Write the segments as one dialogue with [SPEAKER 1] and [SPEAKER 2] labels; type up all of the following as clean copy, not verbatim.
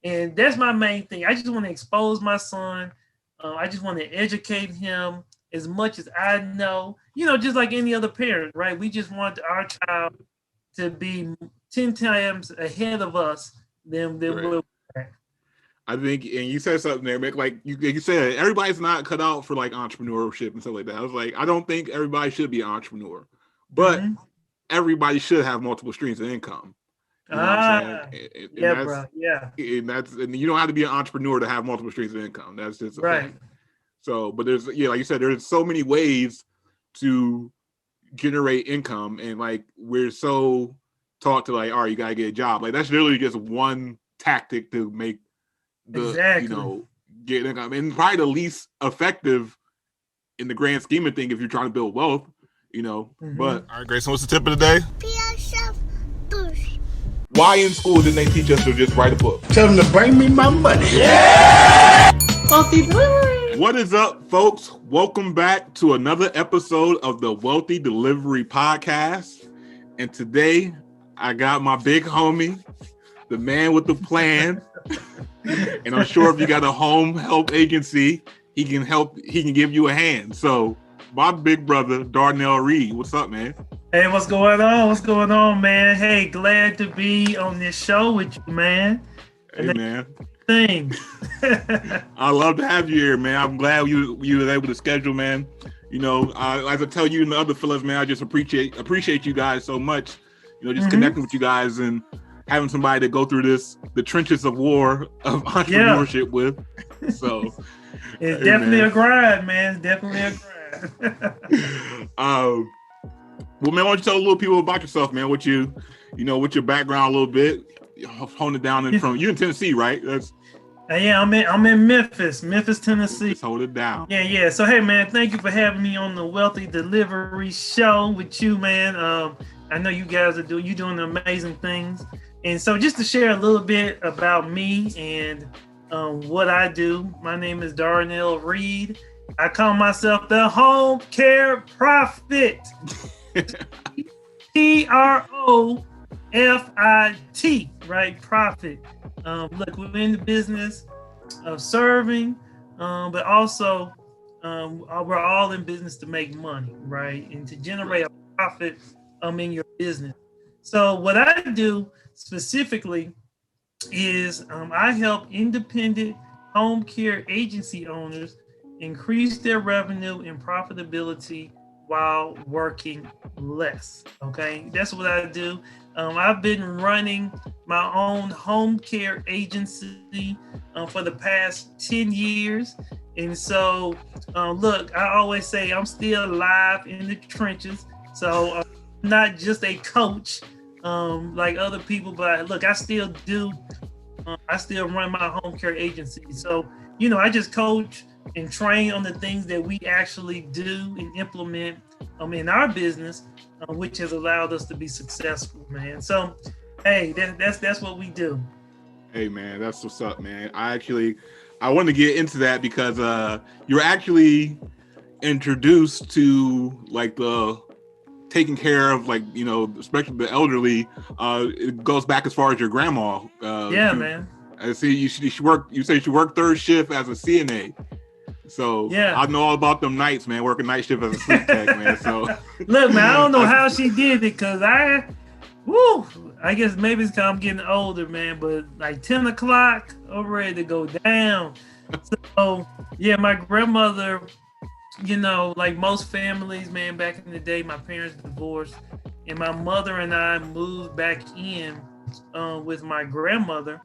[SPEAKER 1] And that's my main thing. I just want to expose my son. I just want to educate him as much as I know. Just like any other parent, right? We just want our child to be 10 times ahead of us than
[SPEAKER 2] Right.
[SPEAKER 1] we're at.
[SPEAKER 2] I think, and you said something there, Mick, like you said, everybody's not cut out for like entrepreneurship and stuff like that. I was like, I don't think everybody should be an entrepreneur, but
[SPEAKER 1] Mm-hmm.
[SPEAKER 2] everybody should have multiple streams of income. You know what I'm saying?
[SPEAKER 1] Ah,
[SPEAKER 2] And
[SPEAKER 1] yeah, bro. Yeah,
[SPEAKER 2] and you don't have to be an entrepreneur to have multiple streams of income. That's just a fact.
[SPEAKER 1] right.
[SPEAKER 2] So, but there's like you said, there's so many ways to generate income, and like we're so taught to like, all right, you gotta get a job. Like that's literally just one tactic to make
[SPEAKER 1] Exactly.
[SPEAKER 2] get income, and probably the least effective in the grand scheme of things if you're trying to build wealth.
[SPEAKER 1] Mm-hmm.
[SPEAKER 2] But all right, Grayson, what's the tip of the day? Why in school didn't they teach us to just write a book?
[SPEAKER 3] Tell them to bring me my money. Yeah! Wealthy Delivery.
[SPEAKER 2] What is up, folks? Welcome back to another episode of the Wealthy Delivery Podcast. And today, I got my big homie, the man with the plan. And I'm sure if you got a home help agency, he can give you a hand. So, my big brother, Darnell Reid, what's up, man?
[SPEAKER 1] Hey, what's going on? What's going on, man? Hey, glad to be on this show with you, man.
[SPEAKER 2] Hey, man.
[SPEAKER 1] Things.
[SPEAKER 2] I love to have you here, man. I'm glad you were able to schedule, man. As I tell you and the other fellas, man, I just appreciate you guys so much. Just connecting with you guys and having somebody to go through the trenches of war of entrepreneurship with. So
[SPEAKER 1] it's definitely a grind, man. It's definitely a grind.
[SPEAKER 2] Well, man, why don't you tell a little people about yourself, man? What your background a little bit, hone it down from you in Tennessee, right?
[SPEAKER 1] Yeah, I'm in Memphis, Tennessee.
[SPEAKER 2] Just hold it down.
[SPEAKER 1] Yeah. So, hey, man, thank you for having me on the Wealthy Delivery Show with you, man. I know you guys are doing amazing things, and so just to share a little bit about me and what I do. My name is Darnell Reid. I call myself the Home Care Prophet. Profit, right? Profit. Look, we're in the business of serving, but also we're all in business to make money, right? And to generate a profit in your business. So what I do specifically is I help independent home care agency owners increase their revenue and profitability while working less. Okay, that's what I do. I've been running my own home care agency for the past 10 years. And so, look, I always say I'm still alive in the trenches. So I'm not just a coach like other people, but look, I still do. I still run my home care agency. So, I just coach and train on the things that we actually do and implement in our business, which has allowed us to be successful, man. So, hey, that's what we do.
[SPEAKER 2] Hey, man, that's what's up, man. I want to get into that because you're actually introduced to like the taking care of especially the elderly. It goes back as far as your grandma.
[SPEAKER 1] Man.
[SPEAKER 2] I see you say she worked third shift as a CNA. So yeah. I know all about them nights, man, working night shift as a sleep tech, man. So
[SPEAKER 1] look, man, I don't know how she did it because I guess maybe it's because I'm getting older, man, but like 10 o'clock, I'm ready to go down. So yeah, my grandmother, like most families, man, back in the day, my parents divorced and my mother and I moved back in with my grandmother.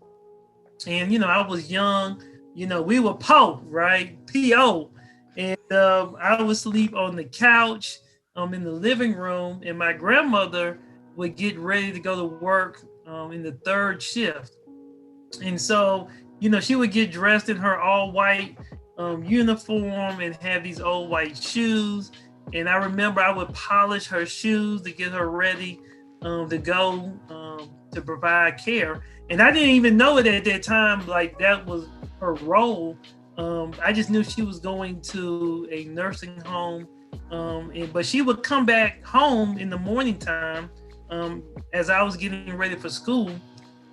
[SPEAKER 1] And, I was young. We were PO, right? P-O. And I would sleep on the couch in the living room. And my grandmother would get ready to go to work in the third shift. And so, she would get dressed in her all white uniform and have these old white shoes. And I remember I would polish her shoes to get her ready to go to provide care. And I didn't even know it at that time, like that was her role. I just knew she was going to a nursing home, but she would come back home in the morning time as I was getting ready for school,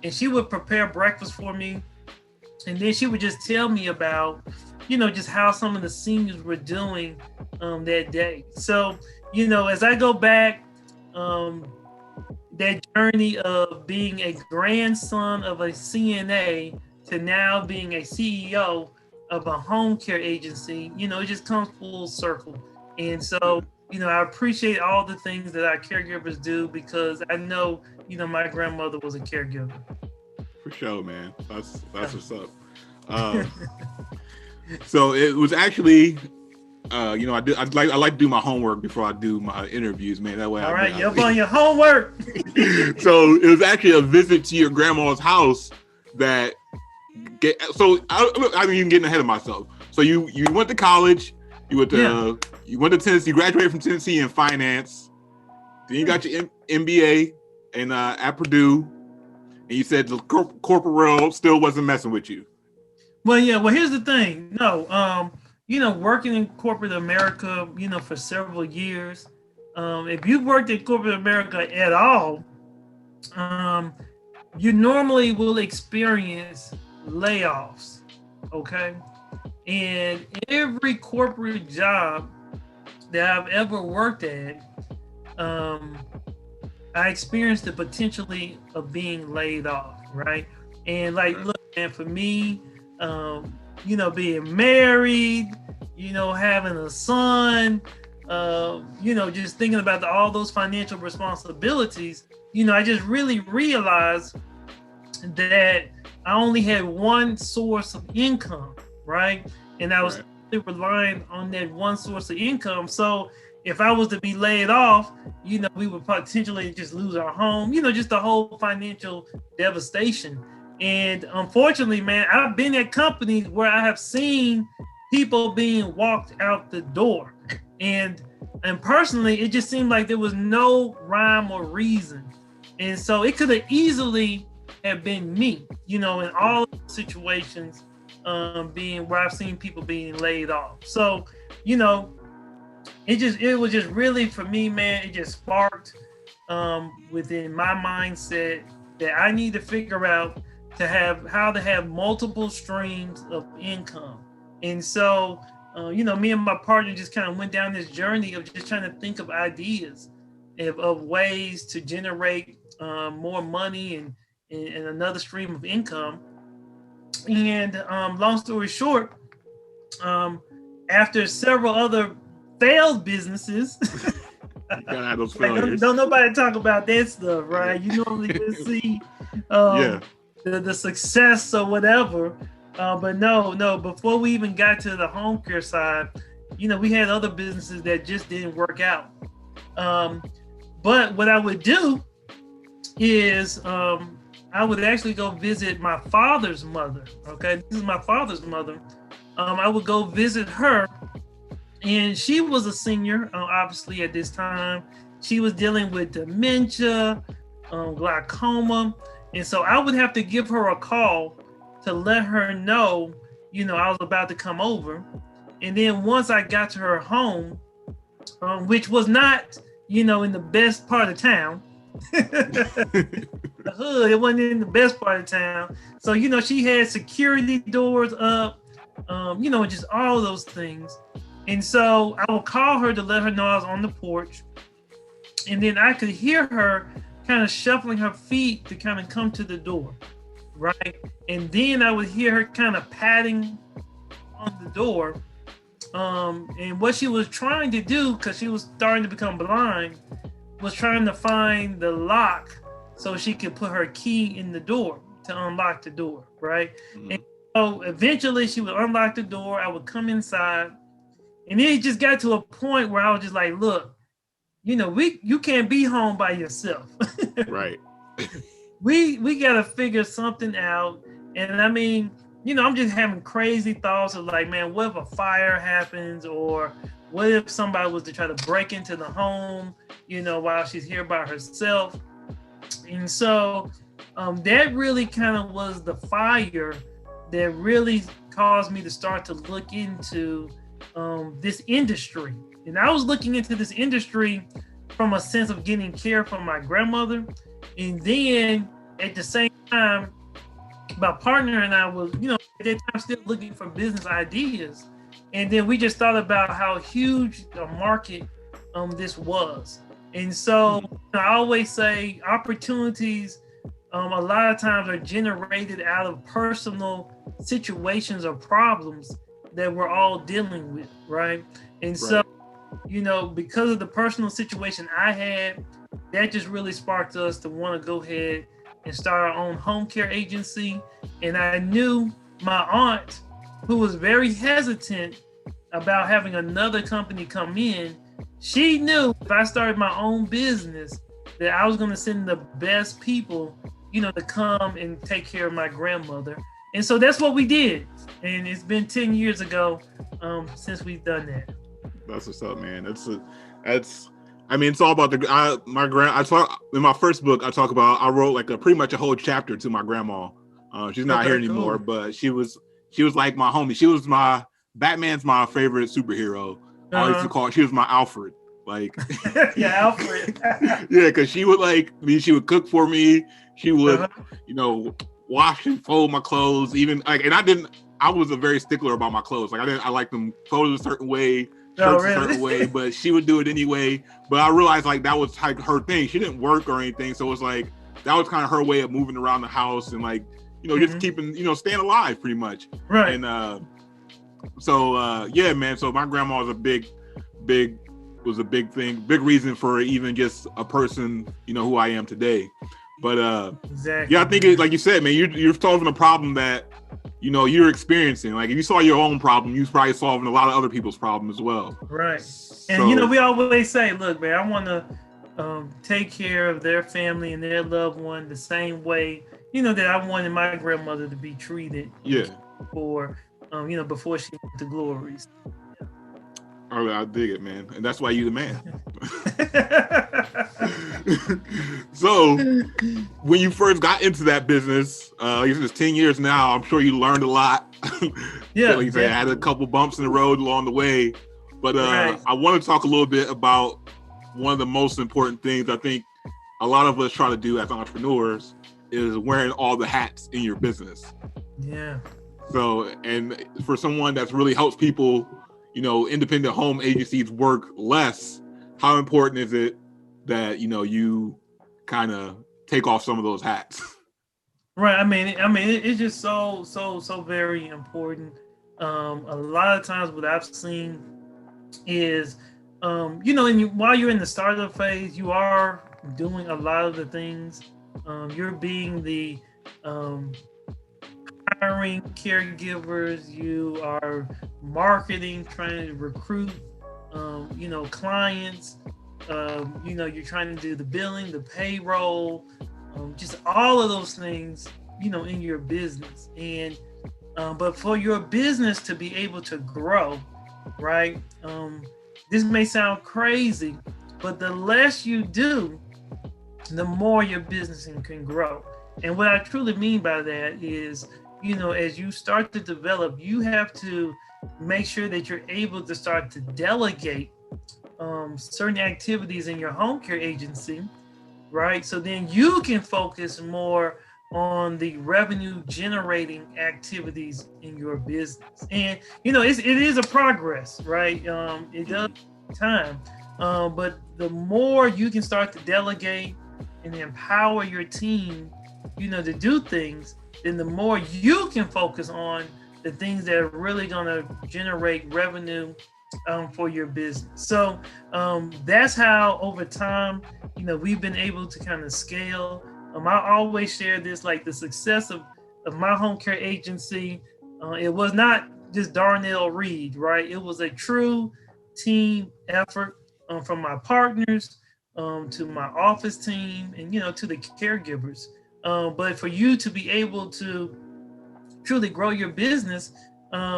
[SPEAKER 1] and she would prepare breakfast for me And then she would just tell me about, just how some of the seniors were doing that day. So, as I go back, that journey of being a grandson of a CNA to now being a CEO of a home care agency, it just comes full circle. And so, I appreciate all the things that our caregivers do, because I know, my grandmother was a caregiver.
[SPEAKER 2] For sure, man. That's what's up. So it was actually, I like to do my homework before I do my interviews, man. That way.
[SPEAKER 1] All right, you're on your homework.
[SPEAKER 2] So it was actually a visit to your grandma's house that. I'm even getting ahead of myself. So you went to college. You went to Tennessee. You graduated from Tennessee in finance. Then you got your MBA at Purdue. And you said the corporate world still wasn't messing with you.
[SPEAKER 1] Well, here's the thing. No, working in corporate America, for several years, if you've worked in corporate America at all, you normally will experience layoffs, okay? And every corporate job that I've ever worked at, I experienced the potentially of being laid off, right? And look, man, for me, being married, having a son, just thinking about all those financial responsibilities, I just really realized that I only had one source of income, right? And I was relying on that one source of income. So if I was to be laid off, we would potentially just lose our home, just the whole financial devastation. And unfortunately, man, I've been at companies where I have seen people being walked out the door. And personally, it just seemed like there was no rhyme or reason. And so it could have easily have been me, in all situations, being where I've seen people being laid off. So, it was just really, for me, man, it just sparked within my mindset that I need to figure out how to have multiple streams of income. And so, me and my partner just kind of went down this journey of just trying to think of ideas of ways to generate more money and another stream of income. And long story short, after several other failed businesses,
[SPEAKER 2] you gotta have those failures.
[SPEAKER 1] Don't nobody talk about that stuff, right? You normally just see the success or whatever. But no, before we even got to the home care side, we had other businesses that just didn't work out. But what I would do is I would actually go visit my father's mother. Okay, this is my father's mother. I would go visit her, and she was a senior, obviously at this time. She was dealing with dementia, glaucoma, and so I would have to give her a call to let her know, I was about to come over. And then once I got to her home, which was not, in the best part of town. The hood, it wasn't in the best part of town. So, she had security doors up, just all those things. And so I would call her to let her know I was on the porch. And then I could hear her kind of shuffling her feet to kind of come to the door, right? And then I would hear her kind of patting on the door. And what she was trying to do, because she was starting to become blind, was trying to find the lock so she could put her key in the door to unlock the door, right? Mm-hmm. And so eventually she would unlock the door. I would come inside, and then it just got to a point where I was just like, look, you can't be home by yourself.
[SPEAKER 2] Right.
[SPEAKER 1] We got to figure something out. And I mean, I'm just having crazy thoughts of like, man, what if a fire happens, or what if somebody was to try to break into the home, while she's here by herself? And so that really kind of was the fire that really caused me to start to look into this industry. And I was looking into this industry from a sense of getting care from my grandmother. And then at the same time, my partner and I was, at that time still looking for business ideas. And then we just thought about how huge the market this was. And so I always say opportunities a lot of times are generated out of personal situations or problems that we're all dealing with, right? And so, because of the personal situation I had, that just really sparked us to want to go ahead and start our own home care agency. And I knew my aunt, who was very hesitant about having another company come in, she knew if I started my own business that I was going to send the best people, to come and take care of my grandmother. And so that's what we did. And it's been 10 years ago since we've done that.
[SPEAKER 2] That's what's up, man. It's all about in my first book, I wrote pretty much a whole chapter to my grandma. She's not here anymore, but she was like my homie. Batman's my favorite superhero. I used to call her, she was my Alfred.
[SPEAKER 1] Alfred.
[SPEAKER 2] Yeah, because she would cook for me. She would, wash and fold my clothes. I was a very stickler about my clothes. I liked them folded a certain way, shirts a certain way, but she would do it anyway. But I realized that was her thing. She didn't work or anything. So it was that was kind of her way of moving around the house and just keeping, staying alive pretty much.
[SPEAKER 1] Right.
[SPEAKER 2] And yeah, man. So my grandma was a big thing, big reason for even just a person, who I am today. But
[SPEAKER 1] exactly.
[SPEAKER 2] Yeah, I think like you said, man, you're solving a problem that, you're experiencing. If you saw your own problem, you're probably solving a lot of other people's problems as well.
[SPEAKER 1] Right. And, we always say, look, man, I want to take care of their family and their loved one the same way, that I wanted my grandmother to be treated.
[SPEAKER 2] Yeah.
[SPEAKER 1] Before she went to glories.
[SPEAKER 2] I dig it, man. And that's why you the man. So when you first got into that business, it's 10 years now, I'm sure you learned a lot.
[SPEAKER 1] Yeah.
[SPEAKER 2] Like you said, I had a couple bumps in the road along the way. But
[SPEAKER 1] right.
[SPEAKER 2] I want to talk a little bit about one of the most important things I think a lot of us try to do as entrepreneurs is wearing all the hats in your business.
[SPEAKER 1] Yeah.
[SPEAKER 2] So, and for someone that's really helps people, independent home agencies work less, how important is it that, you kind of take off some of those hats?
[SPEAKER 1] Right. I mean, it's just so very important. A lot of times what I've seen is, while you're in the startup phase, you are doing a lot of the things. You're being the hiring caregivers, you are marketing, trying to recruit, clients, you're trying to do the billing, the payroll, just all of those things, in your business. And, but for your business to be able to grow, right? This may sound crazy, but the less you do, the more your business can grow. And what I truly mean by that is, as you start to develop, you have to make sure that you're able to start to delegate certain activities in your home care agency, right? So then you can focus more on the revenue generating activities in your business. And, it is a progress, right? It does take time, but the more you can start to delegate and empower your team, to do things, then the more you can focus on the things that are really going to generate revenue for your business. So that's how over time, we've been able to kind of scale. I always share this, the success of my home care agency. It was not just Darnell Reid, right? It was a true team effort from my partners to my office team and, to the caregivers. But for you to be able to truly grow your business,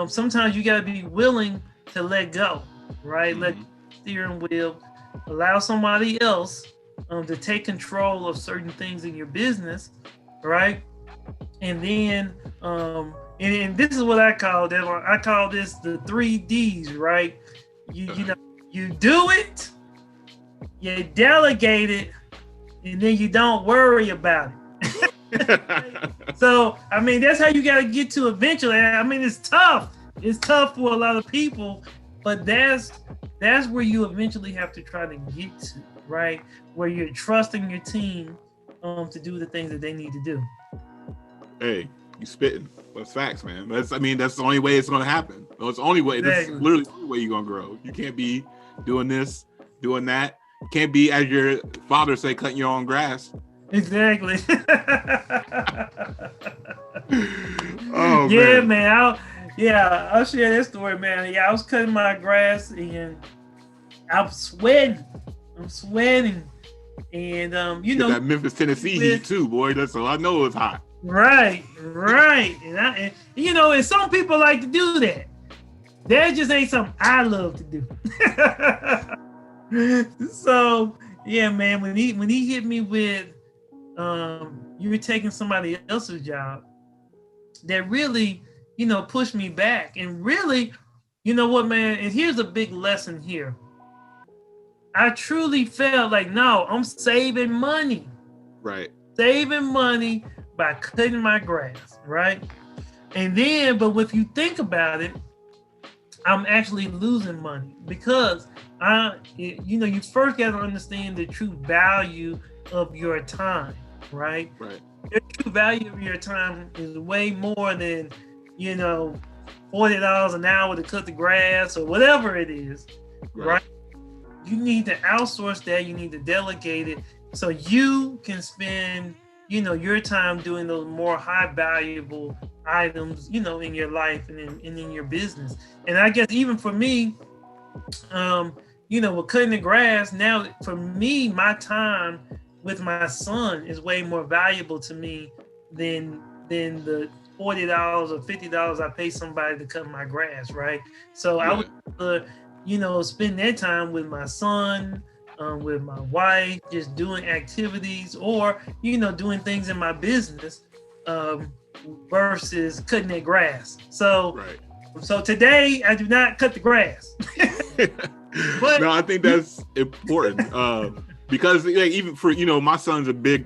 [SPEAKER 1] sometimes you got to be willing to let go, right? Mm-hmm. Let the steering wheel, allow somebody else to take control of certain things in your business, right? And then, and this is what I call that. I call this the 3 Ds, right? You do it, you delegate it, and then you don't worry about it. So, I mean, that's how you got to get to eventually. I mean, it's tough. It's tough for a lot of people, but that's where you eventually have to try to get to, right? Where you're trusting your team to do the things that they need to do.
[SPEAKER 2] Hey, you spitting. That's facts, man. That's the only way it's going to happen. It's the only way. Exactly. This is literally the only way you're going to grow. You can't be doing this, doing that. You can't be, as your father say, cutting your own grass.
[SPEAKER 1] Exactly.
[SPEAKER 2] Oh,
[SPEAKER 1] yeah, man. I'll share that story, man. Yeah, I was cutting my grass and I'm sweating. And you know
[SPEAKER 2] that Memphis, Tennessee heat too, boy. That's all I know. It's hot.
[SPEAKER 1] Right. And you know, and some people like to do that. That just ain't something I love to do. So yeah, man, when he hit me with you were taking somebody else's job, that really, you know, pushed me back. And really, you know what, man, and here's a big lesson here. I truly felt like, no, I'm saving money.
[SPEAKER 2] Right.
[SPEAKER 1] Saving money by cutting my grass, right? And then, but if you think about it, I'm actually losing money because you first got to understand the true value of your time, right?
[SPEAKER 2] Right.
[SPEAKER 1] The true value of your time is way more than, you know, $40 an hour to cut the grass or whatever it is, right? You need to outsource that. You need to delegate it so you can spend, you know, your time doing those more high valuable items, you know, in your life and in your business. And I guess even for me, you know, with cutting the grass, now for me, my time with my son is way more valuable to me than the $40 or $50 I pay somebody to cut my grass, right? So I would, you know, spend that time with my son, with my wife, just doing activities or, you know, doing things in my business versus cutting that grass. So today I do not cut the grass. But
[SPEAKER 2] no, I think that's important because like, even for, you know, my son's a big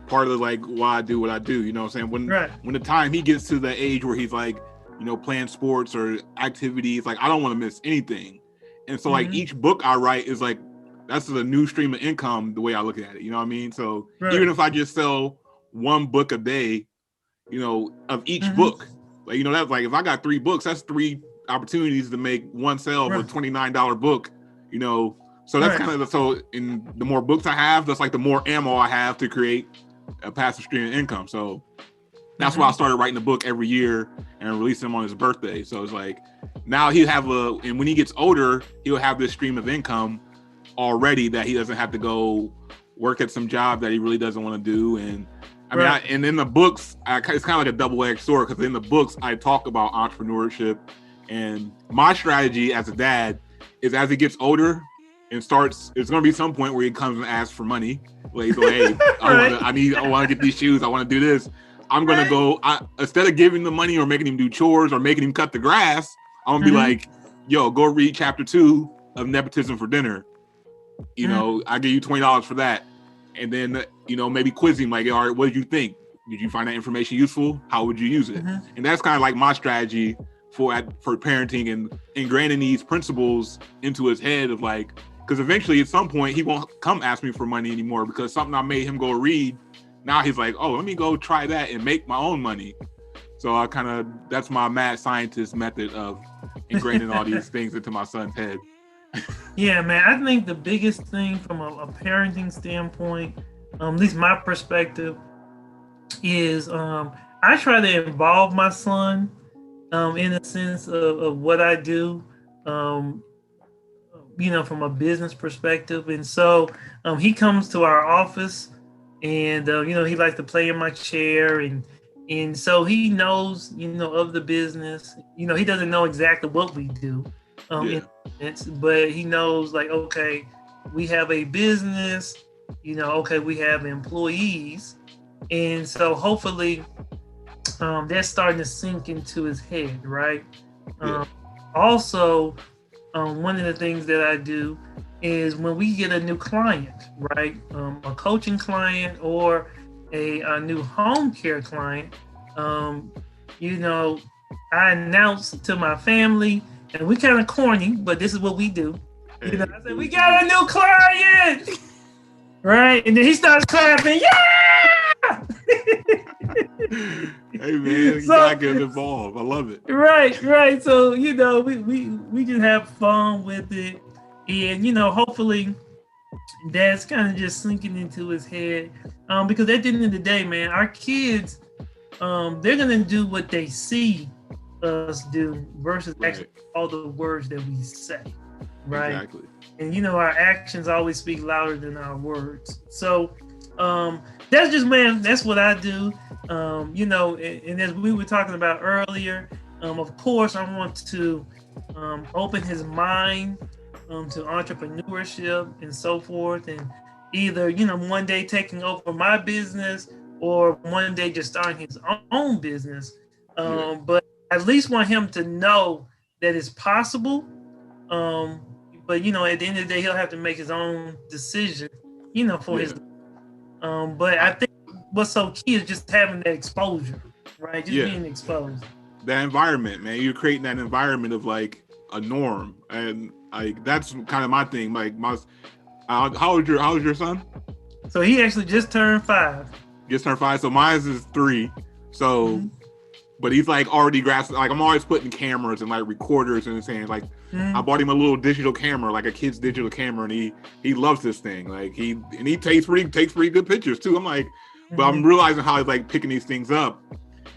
[SPEAKER 2] part of like why I do what I do. You know what I'm saying? When the time he gets to the age where he's like, you know, playing sports or activities, like I don't want to miss anything. And so like each book I write is like, that's a new stream of income, the way I look at it. You know what I mean? So even if I just sell one book a day, you know, of each book, like, you know, that's like, if I got 3 books, that's 3 opportunities to make one sale of a $29 book, you know? So that's kind of, so in the more books I have, that's like the more ammo I have to create a passive stream of income. So that's why I started writing a book every year and releasing them on his birthday. So it's like, now he'll have and when he gets older, he'll have this stream of income already that he doesn't have to go work at some job that he really doesn't want to do. And I mean, and in the books, it's kind of like a double-edged sword, because in the books, I talk about entrepreneurship, and my strategy as a dad is, as he gets older and starts, it's going to be some point where he comes and asks for money. Like, he's like, hey, I want to get these shoes. I want to do this. I'm going to go, instead of giving the money or making him do chores or making him cut the grass, I'm going to be like, yo, go read chapter 2 of Nepotism for Dinner. You know, I give you $20 for that. And then, you know, maybe quiz him like, all right, what did you think? Did you find that information useful? How would you use it? And that's kind of like my strategy for parenting and ingraining these principles into his head of like, because eventually at some point he won't come ask me for money anymore, because something I made him go read, now he's like, oh, let me go try that and make my own money. So I kind of, that's my mad scientist method of ingraining all these things into my son's head.
[SPEAKER 1] Yeah, man, I think the biggest thing from a parenting standpoint, at least my perspective, is I try to involve my son in a sense of what I do, you know, from a business perspective. And so he comes to our office and, you know, he likes to play in my chair, and so he knows, you know, of the business. You know, he doesn't know exactly what we do. But he knows, like, okay, we have a business, you know, okay, we have employees. And so hopefully that's starting to sink into his head, right? Also, one of the things that I do is when we get a new client, right? A coaching client or a new home care client, you know, I announced to my family, and we kind of corny, but this is what we do. You know, I said, we got a new client, right? And then he starts clapping, yeah!
[SPEAKER 2] Hey man, you gotta get involved. I love it.
[SPEAKER 1] Right. So, you know, we just have fun with it. And, you know, hopefully that's kind of just sinking into his head. Because at the end of the day, man, our kids, they're gonna do what they see us do versus actually all the words that we say. Right.
[SPEAKER 2] Exactly.
[SPEAKER 1] And you know, our actions always speak louder than our words. So that's just, man, that's what I do. You know, and as we were talking about earlier, of course I want to open his mind to entrepreneurship and so forth, and either, you know, one day taking over my business or one day just starting his own business. But at least want him to know that it's possible. But, you know, at the end of the day, he'll have to make his own decision, you know, for his. But I think what's so key is just having that exposure, right? Just being exposed.
[SPEAKER 2] That environment, man. You're creating that environment of like a norm, and like that's kind of my thing. Like how old your son?
[SPEAKER 1] So he actually just turned 5.
[SPEAKER 2] Just turned 5. So mine is 3. So. But he's like already grasping. Like I'm always putting cameras and like recorders in his hands. Like I bought him a little digital camera, like a kid's digital camera, and he loves this thing. Like he takes pretty good pictures too. I'm like, but I'm realizing how he's like picking these things up,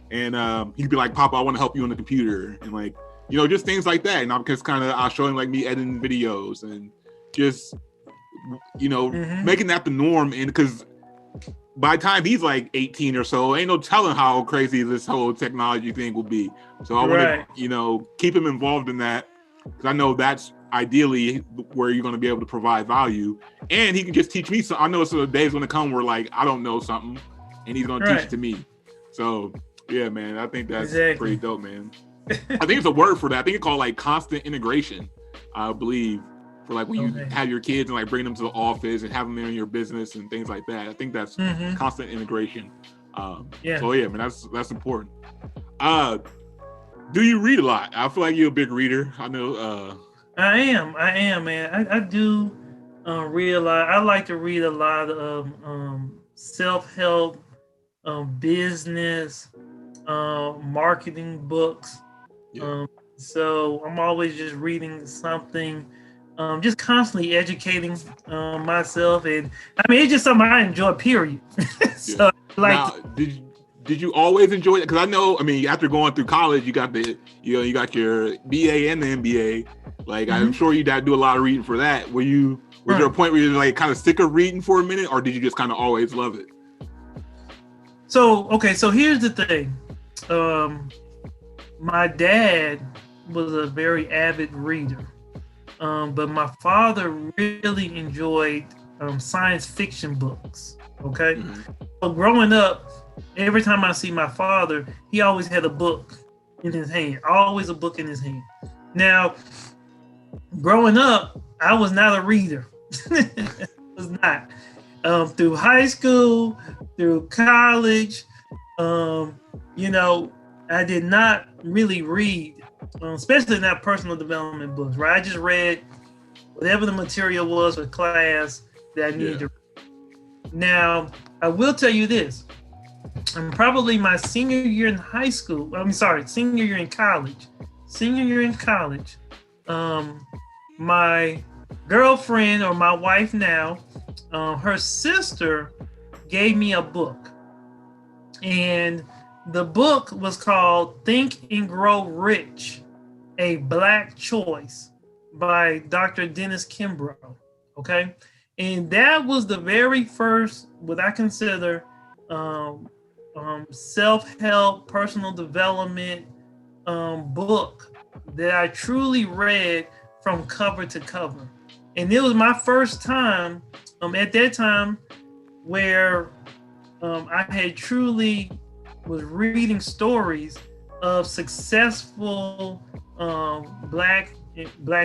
[SPEAKER 2] and he'd be like, "Papa, I want to help you on the computer," and like, you know, just things like that. And I'm just I'll show him like me editing videos and just, you know, making that the norm. And because by the time he's like 18 or so, ain't no telling how crazy this whole technology thing will be. So I want to, you know, keep him involved in that, because I know that's ideally where you're going to be able to provide value, and he can just teach me. So I know some days going to come where like I don't know something, and he's going to teach it to me. So yeah, man, I think that's pretty dope, man. I think it's a word for that. I think it's called like constant integration, I believe. For like when you have your kids and like bring them to the office and have them in your business and things like that. I think that's constant integration. So yeah, man, that's important. Do you read a lot? I feel like you're a big reader. I know.
[SPEAKER 1] I am, man. I do read a lot. I like to read a lot of self-help, business, marketing books. So I'm always just reading something. Just constantly educating myself, and I mean, it's just something I enjoy. Period. So, like,
[SPEAKER 2] now, did you always enjoy it? Because I know, I mean, after going through college, you got you got your BA and the MBA. Like, I'm sure you had to do a lot of reading for that. Was there a point where you were like kind of sick of reading for a minute, or did you just kind of always love it?
[SPEAKER 1] So here's the thing. My dad was a very avid reader. But my father really enjoyed science fiction books. Okay. So growing up, every time I see my father, he always had a book in his hand. Always a book in his hand. Now, growing up, I was not a reader. I was not. Through high school, through college, you know, I did not really read. Especially not personal development books, right? I just read whatever the material was for class that I needed to read. Now, I will tell you this. Probably my senior year in high school, senior year in college. My girlfriend, or my wife now, her sister gave me a book. And the book was called Think and Grow Rich, A Black Choice by Dr. Dennis Kimbrough. Okay. And that was the very first, what I consider self-help, personal development book that I truly read from cover to cover. And it was my first time at that time where I had truly was reading stories of successful black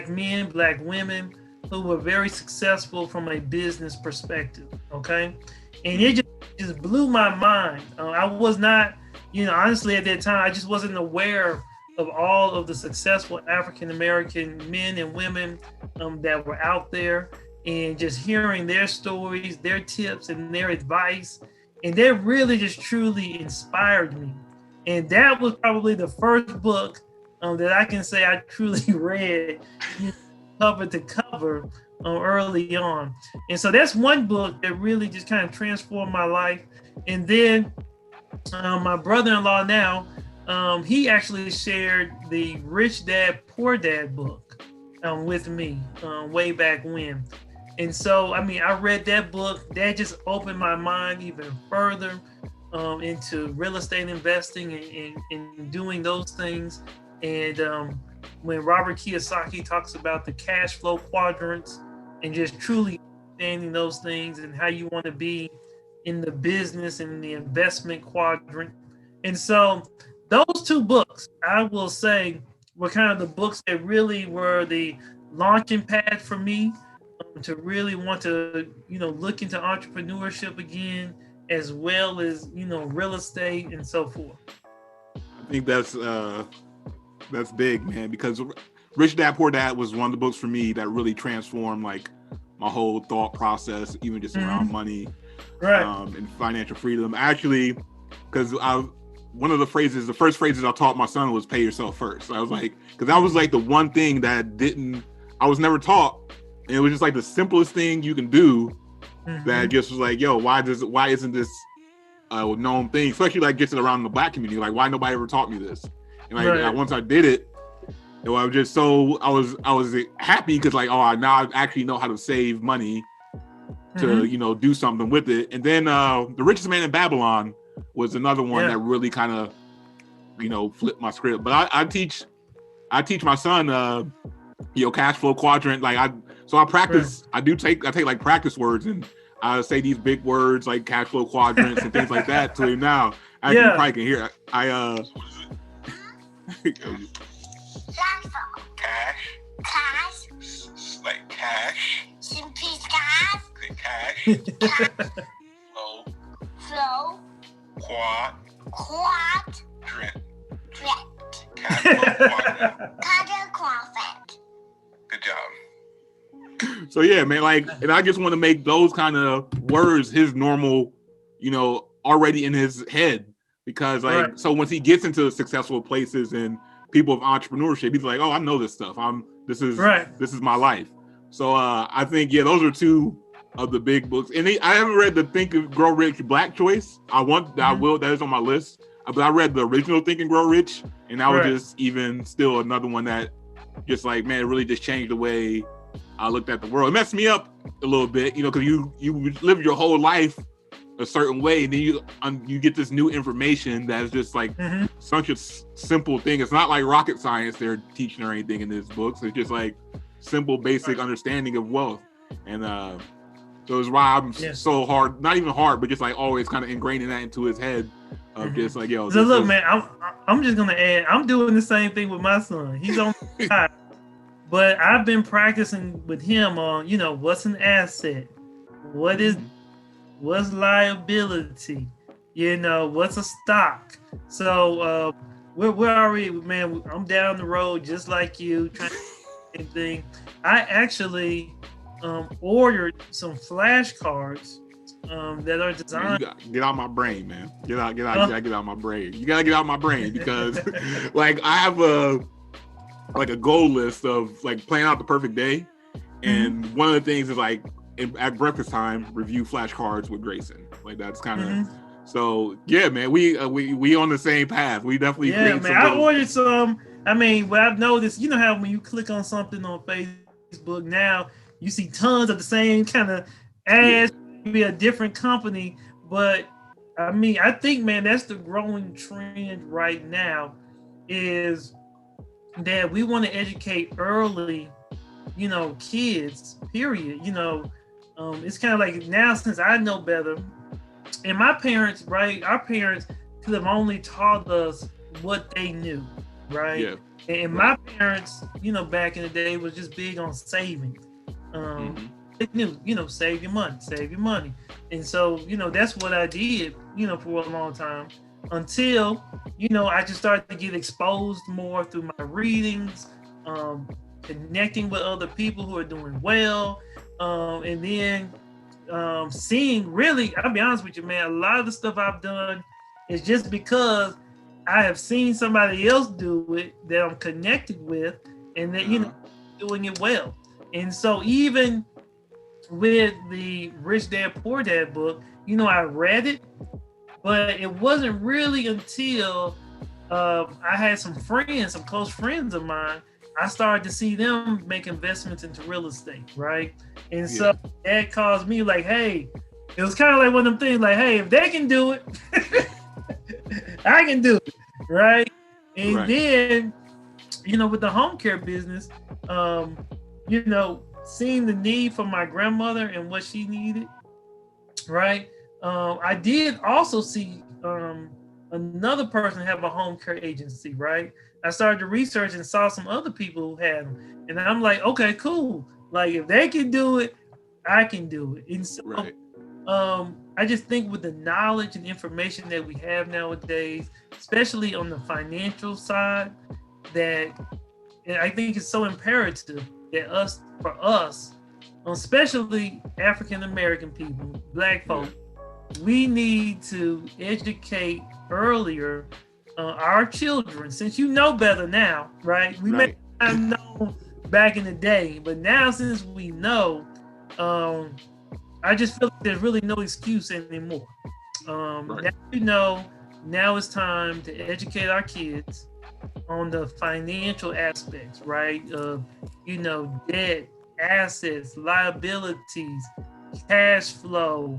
[SPEAKER 1] men, black women who were very successful from a business perspective. Okay, and it just blew my mind. I was not, honestly at that time, I just wasn't aware of all of the successful African American men and women that were out there, and just hearing their stories, their tips, and their advice. And that really just truly inspired me. And that was probably the first book that I can say I truly read cover to cover early on. And so that's one book that really just kind of transformed my life. And then my brother-in-law now, he actually shared the Rich Dad, Poor Dad book with me way back when. And so, I read that book. That just opened my mind even further into real estate investing and doing those things. And when Robert Kiyosaki talks about the cash flow quadrants and just truly understanding those things and how you want to be in the business and the investment quadrant. And so those two books, I will say, were kind of the books that really were the launching pad for me to really want to, look into entrepreneurship again, as well as, real estate and so forth.
[SPEAKER 2] I think that's big, man, because Rich Dad Poor Dad was one of the books for me that really transformed like my whole thought process, even just around money,
[SPEAKER 1] right,
[SPEAKER 2] and financial freedom. Actually, because one of the first phrases I taught my son was "pay yourself first." I was like, because that was like the one thing that I was never taught. And it was just like the simplest thing you can do that just was like, yo, why isn't this a known thing? Especially like just around the Black community. Like, why nobody ever taught me this? And like once I did it, I was just I was happy because like, oh, now I actually know how to save money to do something with it. And then The Richest Man in Babylon was another one that really kind of flipped my script. But I teach my son cash flow quadrant. Like I practice. I take like practice words, and I say these big words like cash flow quadrants and things like that to him now. You probably can hear it.
[SPEAKER 4] Cash, like cash, some piece cash, flow, quad, drip, cash flow quadrant. Good job.
[SPEAKER 2] So yeah, man, like, and I just want to make those kind of words his normal, already in his head, because like, so once he gets into successful places and people of entrepreneurship, he's like, oh, I know this stuff. This is my life. So I think, those are two of the big books. And I haven't read the Think and Grow Rich Black Choice. I will, that is on my list. But I read the original Think and Grow Rich, and that was just even still another one that just like, man, it really just changed the way I looked at the world. It messed me up a little bit, because you live your whole life a certain way, and then you get this new information that is just like such a simple thing. It's not like rocket science they're teaching or anything in this book. So it's just like simple, basic understanding of wealth. And so it's why I'm so hard, not even hard, but just like always kind of ingraining that into his head of just like, yo.
[SPEAKER 1] So look, man, I'm just gonna add, I'm doing the same thing with my son. He's on side, but I've been practicing with him on, what's an asset, what's liability, what's a stock. So we're already, man, I'm down the road just like you, trying to do the same thing. I actually ordered some flashcards that are designed.
[SPEAKER 2] Get out my brain, man. You gotta get out my brain. You gotta get out my brain because like I have a goal list of like planning out the perfect day. And one of the things is like at breakfast time, review flashcards with Grayson. Like that's kind of so yeah, man. We on the same path. We definitely
[SPEAKER 1] man. I ordered some. I mean, what I've noticed, how when you click on something on Facebook now, you see tons of the same kind of ads, be a different company. But I mean, I think, man, that's the growing trend right now, is that we want to educate early, kids, period. It's kind of like now, since I know better, and my parents, right, our parents could have only taught us what they knew, right? Yeah. And my parents, back in the day was just big on saving. they knew, save your money. And so, that's what I did, for a long time until, I just started to get exposed more through my readings, connecting with other people who are doing well. And then seeing really, I'll be honest with you, man, a lot of the stuff I've done is just because I have seen somebody else do it that I'm connected with, and that, doing it well. And so even with the Rich Dad Poor Dad book, I read it, but it wasn't really until I had some close friends of mine, I started to see them make investments into real estate, right? And so that caused me like, hey, it was kind of like one of them things like, hey, if they can do it, I can do it, right? And then, with the home care business, seeing the need for my grandmother and what she needed, right? I did also see another person have a home care agency, right? I started to research and saw some other people who had them. And I'm like, okay, cool. Like, if they can do it, I can do it. And so I just think with the knowledge and information that we have nowadays, especially on the financial side, that I think it's so imperative that for us, especially African American people, Black folk, we need to educate earlier our children, since you know better now, right? We may not know back in the day, but now since we know, I just feel like there's really no excuse anymore. Now it's time to educate our kids on the financial aspects, right? Debt, assets, liabilities, cash flow.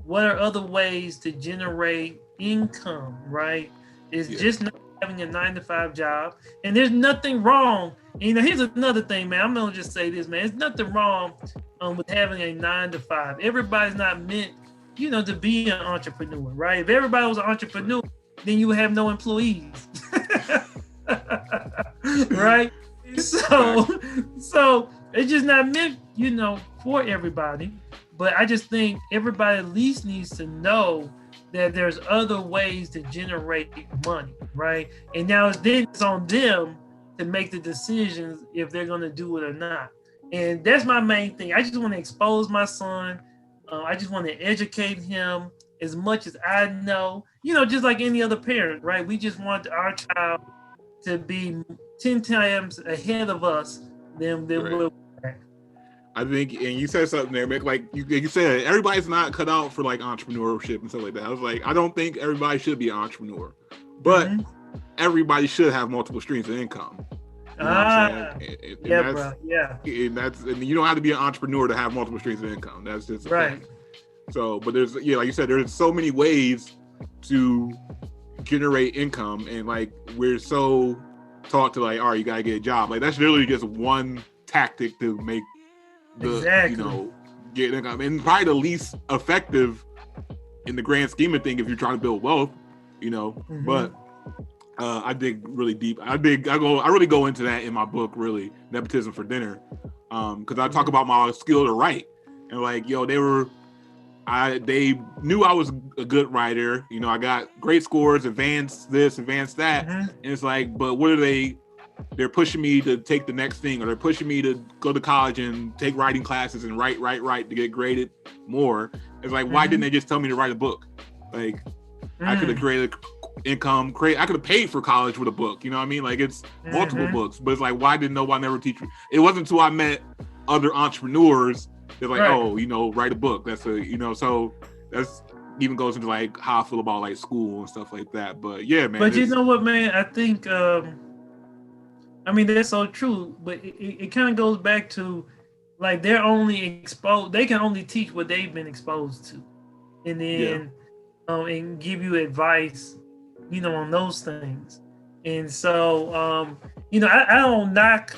[SPEAKER 1] What are other ways to generate income, right? It's just not having a 9-to-5 job. And there's nothing wrong. Here's another thing, man. I'm gonna just say this, man. There's nothing wrong with having a 9-to-5. Everybody's not meant, to be an entrepreneur, right? If everybody was an entrepreneur, then you would have no employees. Right? So it's just not meant, for everybody. But I just think everybody at least needs to know that there's other ways to generate money, right? And now it's on them to make the decisions if they're going to do it or not. And that's my main thing. I just want to expose my son. I just want to educate him as much as I know, just like any other parent, right? We just want our child to be 10 times ahead of us than we're.
[SPEAKER 2] I think, and you said something there, Mick, like you said, everybody's not cut out for like entrepreneurship and stuff like that. I was like, I don't think everybody should be an entrepreneur, but everybody should have multiple streams of income. You know what I'm saying?
[SPEAKER 1] Bro. Yeah.
[SPEAKER 2] And you don't have to be an entrepreneur to have multiple streams of income. That's just
[SPEAKER 1] right.
[SPEAKER 2] Thing. So, but there's, like you said, there's so many ways to generate income, and like we're so taught to like, all right, you gotta get a job. Like that's literally just one tactic to make get income, and probably the least effective in the grand scheme of things if you're trying to build wealth, But I dig really deep. I really go into that in my book, really, Nepotism for Dinner, because I talk about my skill to write, and like they knew I was a good writer. I got great scores, advanced this, advanced that, and it's like, but what are they? They're pushing me to take the next thing, or they're pushing me to go to college and take writing classes and write to get graded more. It's like, why didn't they just tell me to write a book? Like, I could have created income, I could have paid for college with a book. You know what I mean? Like, it's multiple books, but it's like, why didn't nobody never teach me? It wasn't until I met other entrepreneurs. They're like, write a book. That's so that's even goes into like how I feel about like school and stuff like that. But yeah, man.
[SPEAKER 1] But you know what, man? I think, that's so true, but it kind of goes back to like they're only exposed, they can only teach what they've been exposed to, and then and give you advice, on those things. And so, I don't knock,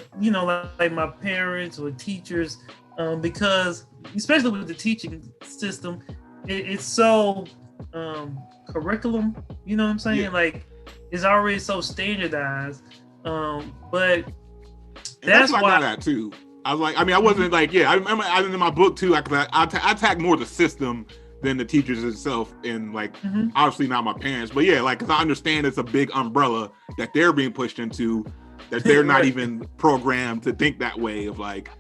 [SPEAKER 1] like my parents or teachers, because especially with the teaching system, it's so curriculum, you know what I'm saying? Like it's already so standardized. But that's
[SPEAKER 2] why I got that too. I was like, I mean, I wasn't like, yeah, I remember in my book too, like I attack more the system than the teachers itself, and like obviously not my parents, but yeah, like, because I understand it's a big umbrella that they're being pushed into, that they're not even programmed to think that way of like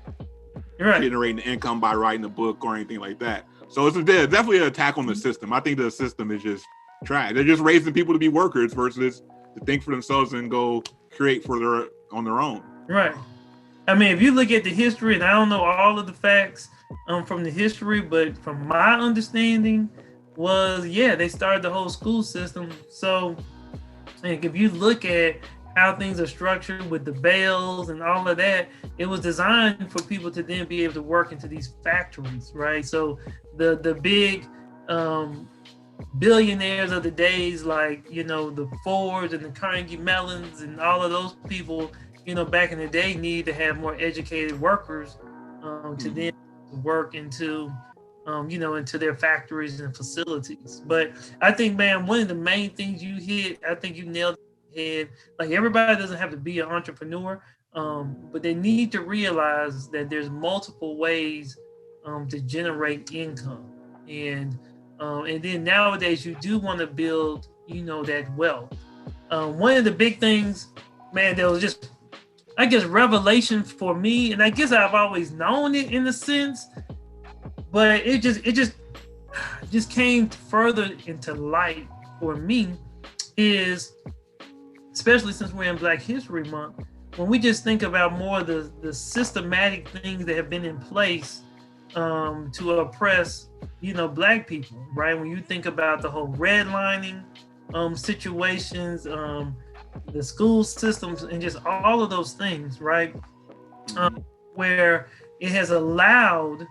[SPEAKER 2] generating income by writing a book or anything like that. So it's definitely an attack on the system. I think the system is just trash. They're just raising people to be workers versus to think for themselves and go create on their own.
[SPEAKER 1] Right. I mean, if you look at the history, and I don't know all of the facts from the history, but from my understanding was, they started the whole school system. So like, if you look at how things are structured with the bells and all of that, it was designed for people to then be able to work into these factories, right? So the big billionaires of the days, like, the Fords and the Carnegie Mellons and all of those people, back in the day, need to have more educated workers to then work into, into their factories and facilities. But I think, man, one of the main things you hit, I think you nailed it. And like, everybody doesn't have to be an entrepreneur, but they need to realize that there's multiple ways to generate income, and then nowadays you do want to build that wealth. One of the big things, man, that was just, I guess, revelation for me, and I guess I've always known it in a sense, but it just came further into light for me, is especially since we're in Black History Month, when we just think about more of the systematic things that have been in place to oppress, Black people, right? When you think about the whole redlining situations, the school systems, and just all of those things, right? Where it has allowed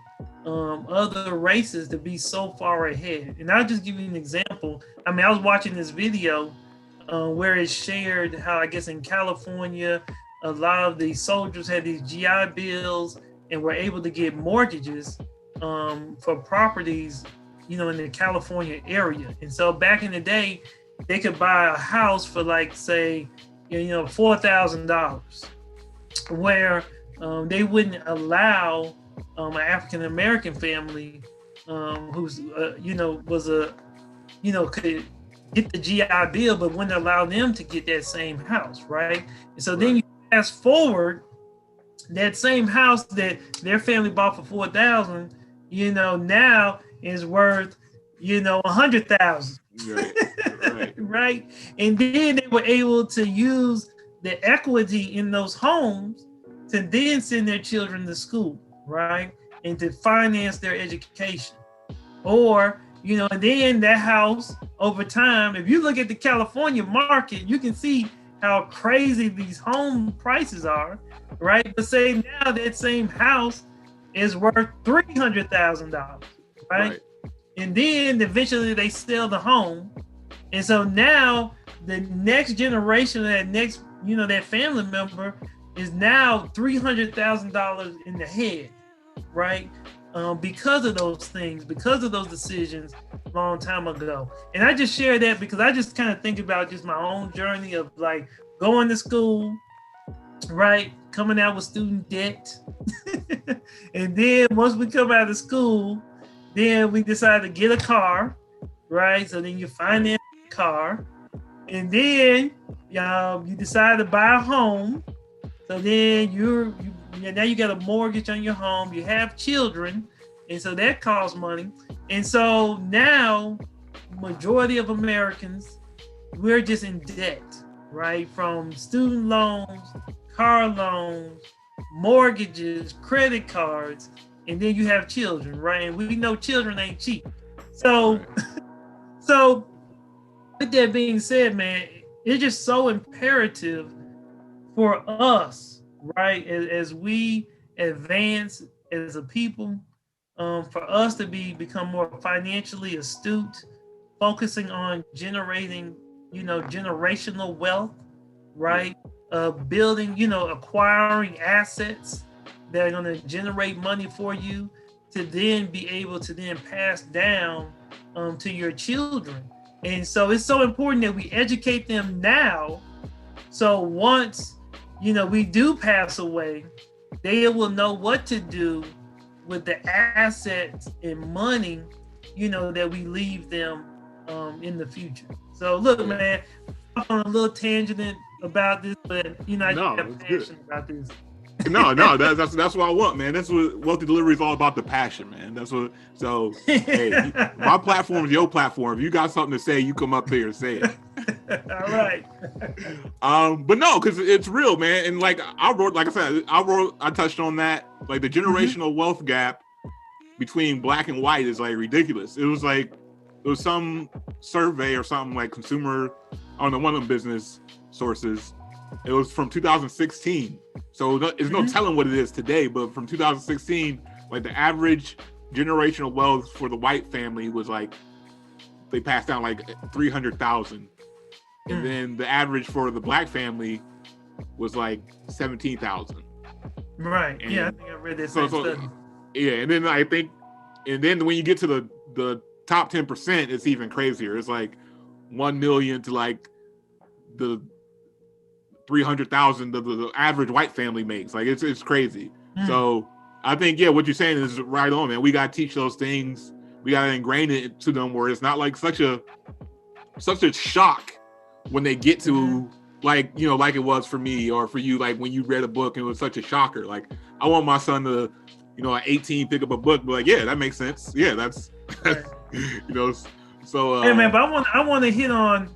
[SPEAKER 1] other races to be so far ahead. And I'll just give you an example. I mean, I was watching this video where it shared how, I guess, in California, a lot of the soldiers had these GI Bills and were able to get mortgages for properties, in the California area. And so back in the day, they could buy a house for, like, say, $4,000, where they wouldn't allow an African American family who's was a could get the GI Bill, but wouldn't allow them to get that same house, right? And so then you fast forward, that same house that their family bought for $4,000, now is worth, $100,000. Right. Right. And then they were able to use the equity in those homes to then send their children to school, right? And to finance their education. Or, and then that house over time, if you look at the California market, you can see how crazy these home prices are, right? But say now that same house is worth $300,000, right? And then eventually they sell the home. And so now the next generation of that next, that family member is now $300,000 in the head, right? Because of those things, because of those decisions a long time ago. And I just share that because I just kind of think about just my own journey of, like, going to school, right? Coming out with student debt. And then once we come out of school, then we decide to get a car, right? So then you finance the car. And then you decide to buy a home. So then now you got a mortgage on your home, you have children, and so that costs money. And so now, majority of Americans, we're just in debt, right? From student loans, car loans, mortgages, credit cards, and then you have children, right? And we know children ain't cheap. So, so with that being said, man, it's just so imperative for us, right, as we advance as a people, for us to become more financially astute, focusing on generating, generational wealth, right? Building, acquiring assets that are going to generate money for you to then be able to then pass down to your children. And so it's so important that we educate them now. So once, we do pass away, they will know what to do with the assets and money, that we leave them in the future. So look, man, I'm on a little tangent about this, but I have passion about this.
[SPEAKER 2] No, that's what I want, man. That's what Wealthy Delivery is all about, the passion, man. That's what. So, hey, my platform is your platform. If you got something to say, you come up here and say it.
[SPEAKER 1] All right.
[SPEAKER 2] But no, because it's real, man. And like I touched on that. Like the generational wealth gap between black and white is like ridiculous. It was some survey or something like consumer, I don't know, one of them business sources. It was from 2016. So there's no telling what it is today, but from 2016, like the average generational wealth for the white family was like, they passed down like 300,000. And then the average for the black family was like 17,000.
[SPEAKER 1] Right.
[SPEAKER 2] And
[SPEAKER 1] I think I read that same study.
[SPEAKER 2] Yeah. And then when you get to the top 10%, it's even crazier. It's like 1 million to like the 300,000 the average white family makes. Like it's crazy. So I think what you're saying is right on, man. We gotta teach those things. We gotta ingrain it to them where it's not like such a shock when they get to like it was for me or for you, like when you read a book and it was such a shocker. Like I want my son to at 18 pick up a book, but like, yeah, that makes sense. Yeah, that's
[SPEAKER 1] right.
[SPEAKER 2] So
[SPEAKER 1] hey man, but I want to hit on.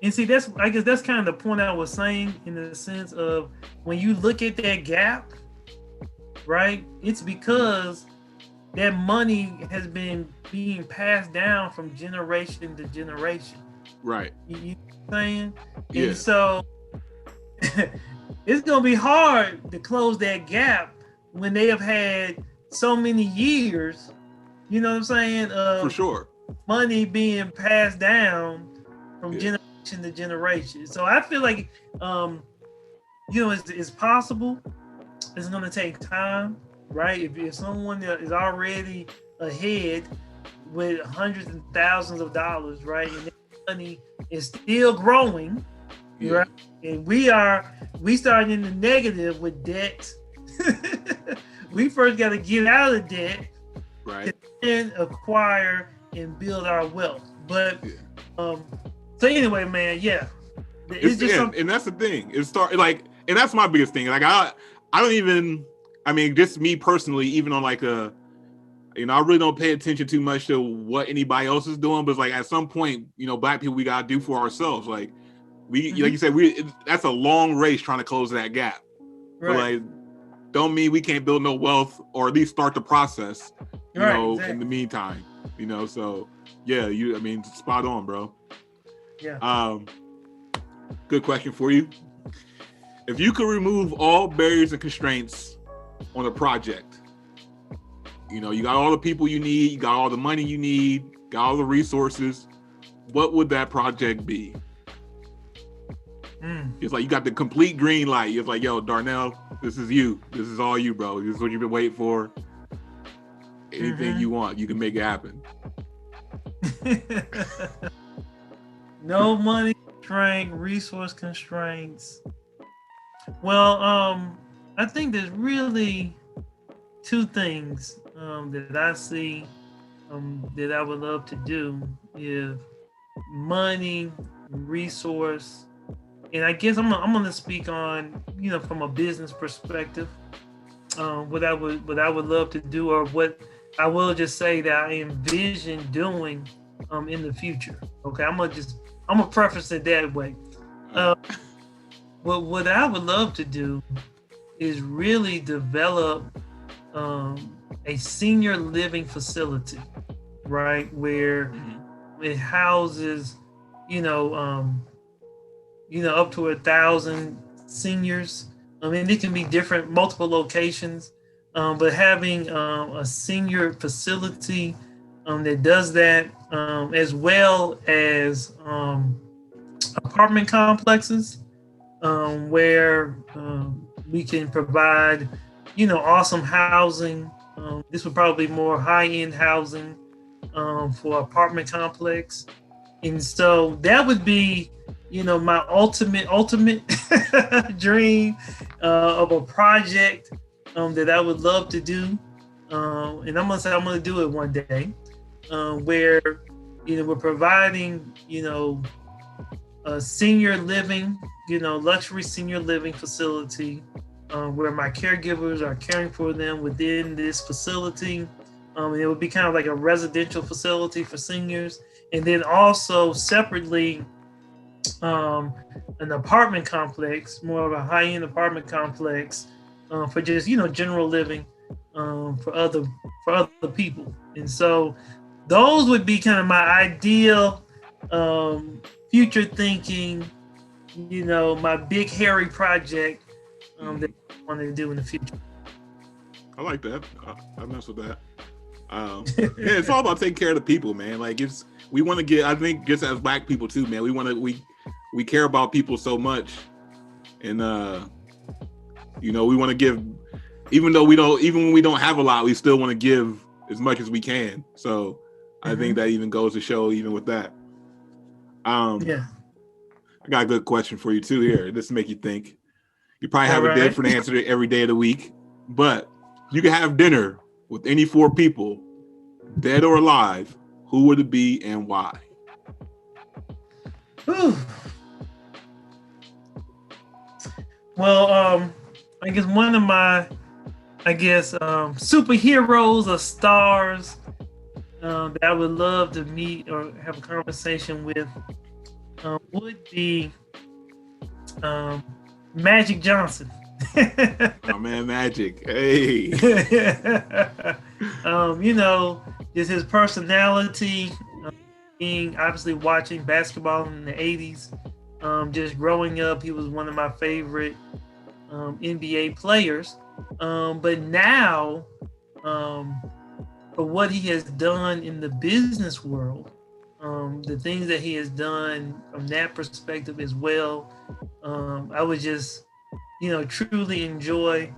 [SPEAKER 1] And see, I guess that's kind of the point I was saying, in the sense of when you look at that gap, right? It's because that money has been being passed down from generation to generation.
[SPEAKER 2] Right.
[SPEAKER 1] You know what I'm saying?
[SPEAKER 2] Yeah.
[SPEAKER 1] And so it's going to be hard to close that gap when they have had so many years, you know what I'm saying?
[SPEAKER 2] For sure.
[SPEAKER 1] Money being passed down from generation to generation. So I feel like it's possible. It's going to take time, right? If someone is already ahead with hundreds and thousands of dollars, right, and that money is still growing, right, and we starting in the negative with debt. We first got to get out of debt,
[SPEAKER 2] right,
[SPEAKER 1] to then acquire and build our wealth. But so anyway, man, it's just something.
[SPEAKER 2] And that's the thing. And that's my biggest thing. Like I don't even. I mean, just me personally, even on like I really don't pay attention too much to what anybody else is doing. But it's like at some point, black people, we gotta do for ourselves. Like like you said, that's a long race trying to close that gap. Right. But like, don't mean we can't build no wealth or at least start the process. Exactly. In the meantime, So spot on, bro.
[SPEAKER 1] Yeah.
[SPEAKER 2] Good question for you. If you could remove all barriers and constraints on a project, you got all the people you need, you got all the money you need, got all the resources, what would that project be? It's like you got the complete green light. It's like, yo, Darnell, this is you. This is all you, bro. This is what you've been waiting for. Anything you want, you can make it happen.
[SPEAKER 1] No money constraint, resource constraints. Well, I think there's really two things that I see that I would love to do if money, resource, and I guess I'm gonna speak on from a business perspective, what I would love to do, or what I will just say that I envision doing in the future. Okay, I'm gonna preface it that way. What I would love to do is really develop a senior living facility, right, where it houses, up to 1,000 seniors. I mean, it can be multiple locations, but having a senior facility that does that, as well as apartment complexes, where we can provide, awesome housing. This would probably be more high-end housing for apartment complex. And so that would be, my ultimate dream of a project that I would love to do, and I'm gonna say I'm gonna do it one day, where we're providing a senior living, luxury senior living facility, where my caregivers are caring for them within this facility. And it would be kind of like a residential facility for seniors, and then also separately an apartment complex, more of a high-end apartment complex, for just general living, for other people. And so those would be kind of my ideal future thinking, my big hairy project that I want to do in the future.
[SPEAKER 2] I like that. I mess with that. Yeah, it's all about taking care of the people, man. Like we want to get. I think just as Black people too, man. We care about people so much, and we want to give, even when we don't have a lot, we still want to give as much as we can. So I think that even goes to show, even with that.
[SPEAKER 1] Yeah.
[SPEAKER 2] I got a good question for you too here. This will make you think. You probably have a different answer every day of the week, but you can have dinner with any 4 people, dead or alive. Who would it be and why?
[SPEAKER 1] Whew. Well, I guess one of my, superheroes or stars that I would love to meet or have a conversation with would be Magic Johnson.
[SPEAKER 2] Oh man, Magic. Hey.
[SPEAKER 1] Just his personality, being obviously watching basketball in the 80s, just growing up, he was one of my favorite NBA players. But now, for what he has done in the business world, the things that he has done from that perspective as well, I would just, truly enjoy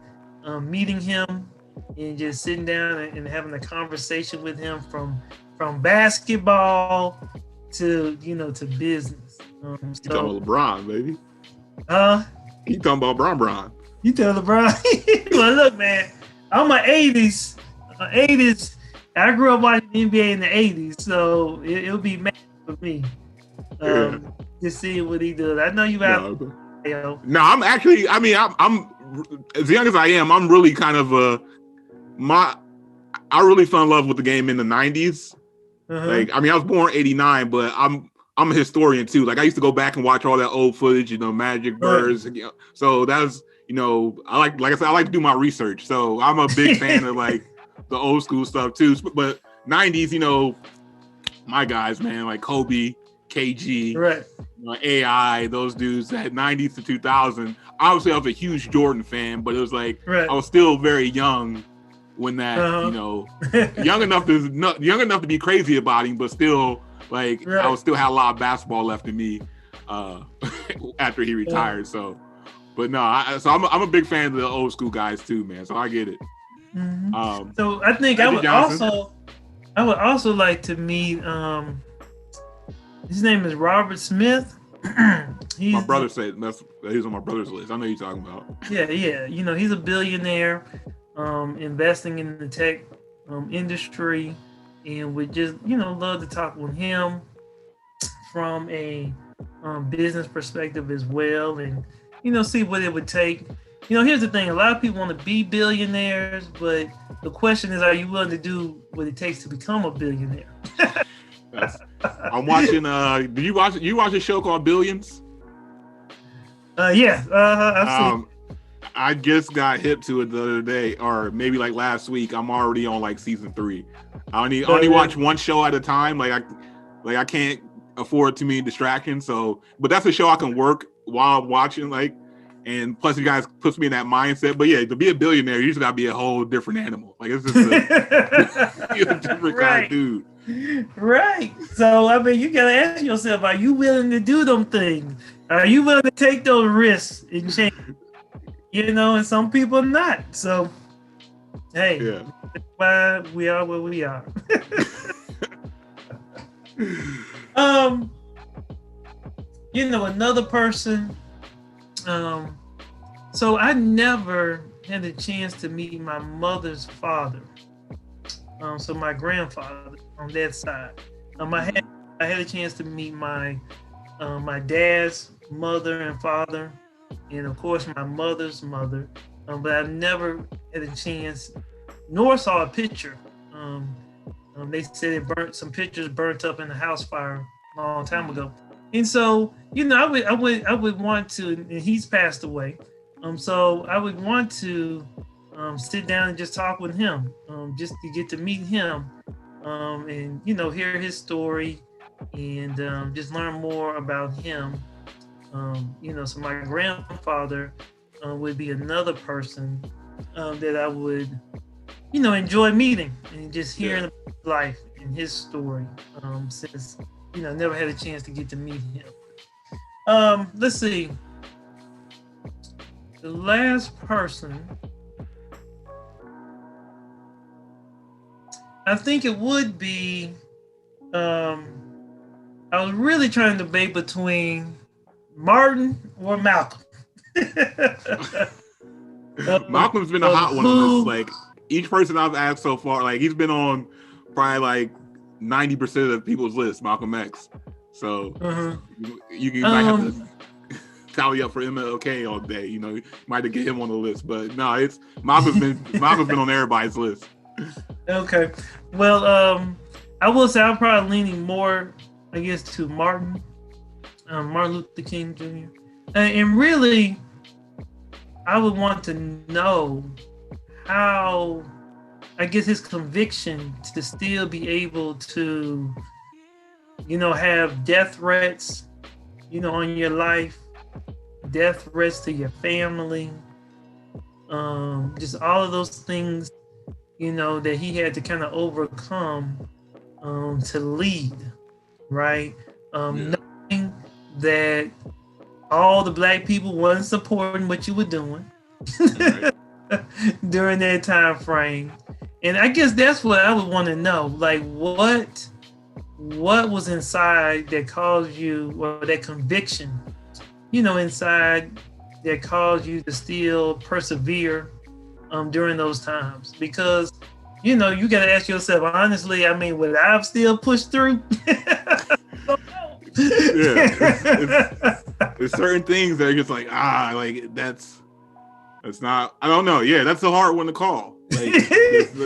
[SPEAKER 1] meeting him and just sitting down and having a conversation with him from basketball to to business.
[SPEAKER 2] You talking about LeBron, baby? You talking about Bron?
[SPEAKER 1] You tell LeBron. Well, look, man, I'm an 80s. I grew up watching the NBA in the 80s, so it'll be mad for me. Just seeing what he does. I know you have.
[SPEAKER 2] No, I'm actually. I mean, I'm as young as I am. I'm really kind of I really fell in love with the game in the 90s. Like, I mean, I was born in 89, but I'm a historian too. Like, I used to go back and watch all that old footage, Magic Birds. So that's, I like I like to do my research. So I'm a big fan of like the old school stuff too. But 90s, my guys, man, like Kobe, KG, AI, those dudes that 90s to 2000. Obviously, I was a huge Jordan fan, but it was like I was still very young when that, young enough to be crazy about him, but still like I was still had a lot of basketball left in me after he retired. So, but no, I'm a big fan of the old school guys too, man. So I get it.
[SPEAKER 1] So I think I would also like to meet. His name is Robert Smith.
[SPEAKER 2] My brother said he's on my brother's list. I know you're talking about.
[SPEAKER 1] Yeah. He's a billionaire, investing in the tech industry, and would just love to talk with him from a business perspective as well, and see what it would take. Here's the thing: a lot of people want to be billionaires, but the question is, are you willing to do what it takes to become a billionaire?
[SPEAKER 2] I'm watching. Did you watch? You watch a show called Billions?
[SPEAKER 1] Yeah. I've seen.
[SPEAKER 2] I just got hip to it the other day, or maybe like last week. I'm already on like season 3. I only watch one show at a time. I can't afford too many distractions. So, but that's a show I can work while I'm watching. And plus, you guys puts me in that mindset. But yeah, to be a billionaire, you just gotta be a whole different animal. Like, it's just a different kind of dude.
[SPEAKER 1] Right. So I mean, you gotta ask yourself: are you willing to do them things? Are you willing to take those risks and change? And some people are not. So, hey, that's why we are where we are. Another person. So I never had a chance to meet my mother's father. So my grandfather on that side. I had a chance to meet my dad's mother and father, and of course my mother's mother. But I've never had a chance, nor saw a picture. They said some pictures burnt up in a house fire a long time ago. And so, I would want to, and he's passed away. So I would want to sit down and just talk with him, just to get to meet him, and hear his story, and just learn more about him. So my grandfather would be another person that I would, enjoy meeting and just hearing about his life and his story, since I never had a chance to get to meet him. Let's see. The last person, I think it would be, I was really trying to debate between Martin or Malcolm.
[SPEAKER 2] Malcolm's been a hot one on this. Like, each person I've asked so far, like, he's been on probably like 90% of people's list, Malcolm X. So you might have to tally up for MLK all day. You might have to get him on the list. But no, it's Malcolm's been on everybody's list.
[SPEAKER 1] Okay. Well, I will say I'm probably leaning more, I guess, to Martin Luther King Jr. And really, I would want to know how, I guess, his conviction to still be able to, have death threats, on your life, death threats to your family, just all of those things, that he had to kind of overcome to lead, right? Knowing that all the Black people wasn't supporting what you were doing during that time frame. And I guess that's what I would want to know. Like, what was inside that caused you, or that conviction, inside that caused you to still persevere during those times? Because, you got to ask yourself, honestly, I mean, would I have still pushed through?
[SPEAKER 2] There's certain things that are just like, that's not, I don't know. Yeah, that's a hard one to call. Like,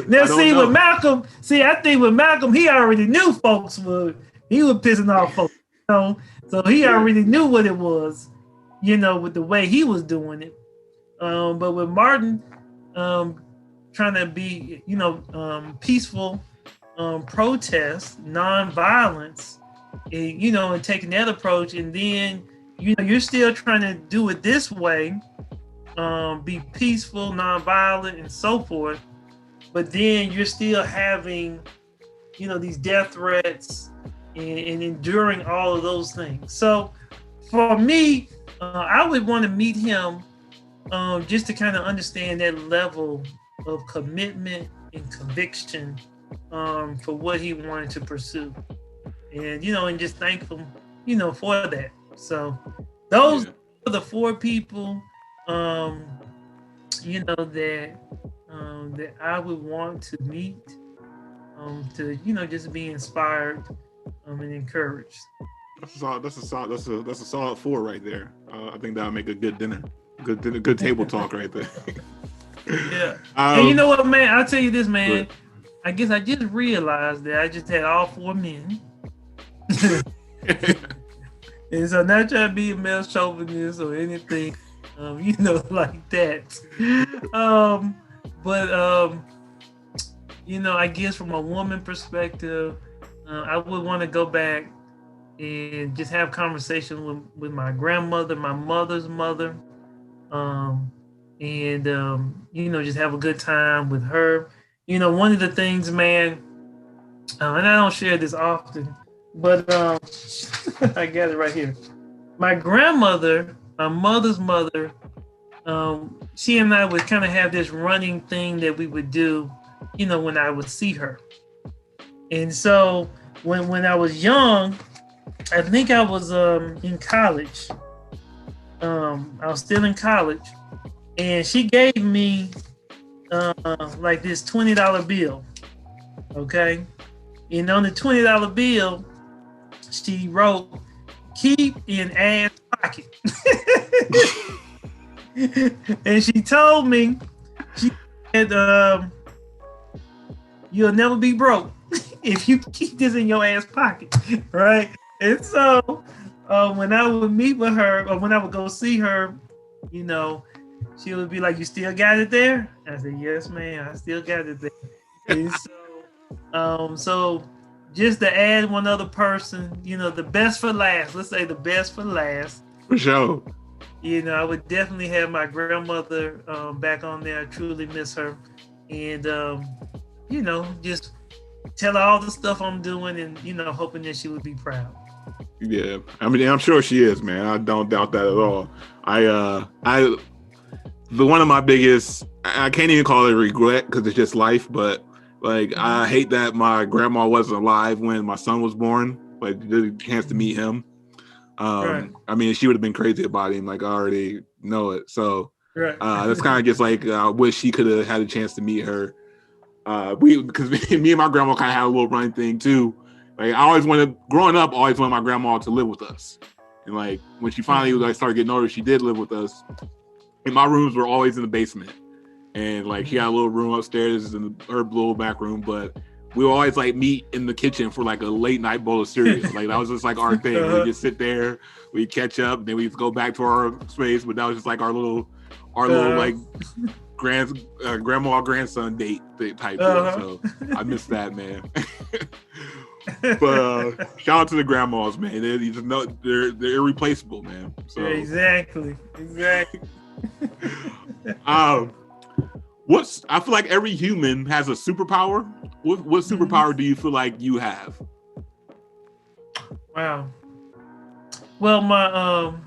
[SPEAKER 1] now, with Malcolm, I think with Malcolm, he already knew he was pissing off folks, so he already knew what it was, with the way he was doing it. But with Martin, trying to be, peaceful, protest, non-violence, and taking that approach, and then, you're still trying to do it this way, be peaceful, non-violent, and so forth, but then you're still having, these death threats and enduring all of those things. So for me, I would want to meet him just to kind of understand that level of commitment and conviction for what he wanted to pursue, and and just thank him for that. So those are the four people that I would want to meet, to just be inspired and encouraged.
[SPEAKER 2] That's a solid 4 right there. I think that'll make a good dinner, good table talk right there.
[SPEAKER 1] Yeah. And you know what, man? I'll tell you this, man. I guess I just realized that I just had all 4 men. And so, not trying to be a male chauvinist or anything, like that. But I guess from a woman perspective, I would want to go back and just have conversation with my grandmother, my mother's mother, and just have a good time with her. One of the things, man, and I don't share this often, but I got it right here. My grandmother, my mother's mother, she and I would kind of have this running thing that we would do, when I would see her. And so when I was young, I think I was in college. I was still in college, and she gave me like this $20 bill. Okay, and on the $20 bill, she wrote, "Keep in ass pocket." And she told me, she said, "You'll never be broke if you keep this in your ass pocket," right? And so when I would meet with her, or when I would go see her, you know, she would be like, "You still got it there?" I said, "Yes, ma'am, I still got it there." And so just to add one other person, you know, the best for last. Let's say the best for last.
[SPEAKER 2] For sure.
[SPEAKER 1] You know, I would definitely have my grandmother back on there. I truly miss her. And, you know, just tell her all the stuff I'm doing and, you know, hoping that she would be proud.
[SPEAKER 2] Yeah. I mean, I'm sure she is, man. I don't doubt that at all. One of my biggest, I can't even call it regret because it's just life, but like, I hate that my grandma wasn't alive when my son was born. Like, the chance to meet him. Right. I mean, she would have been crazy about him. Like, I already know it. So right. That's kind of just like, I wish she could have had a chance to meet her. Because me and my grandma kind of had a little running thing too. Like, growing up, I always wanted my grandma to live with us. And like, when she finally like started getting older, she did live with us. And my rooms were always in the basement. And like, she had a little room upstairs in her little back room, but we would always like meet in the kitchen for like a late night bowl of cereal. Like, that was just like our thing. We just sit there, we catch up, then we'd go back to our space. But that was just like our little like grandma grandson date type deal. So I miss that, man. But shout out to the grandmas, man. They're irreplaceable, man. So
[SPEAKER 1] exactly.
[SPEAKER 2] I feel like every human has a superpower. What superpower do you feel like you have?
[SPEAKER 1] Wow. Well, my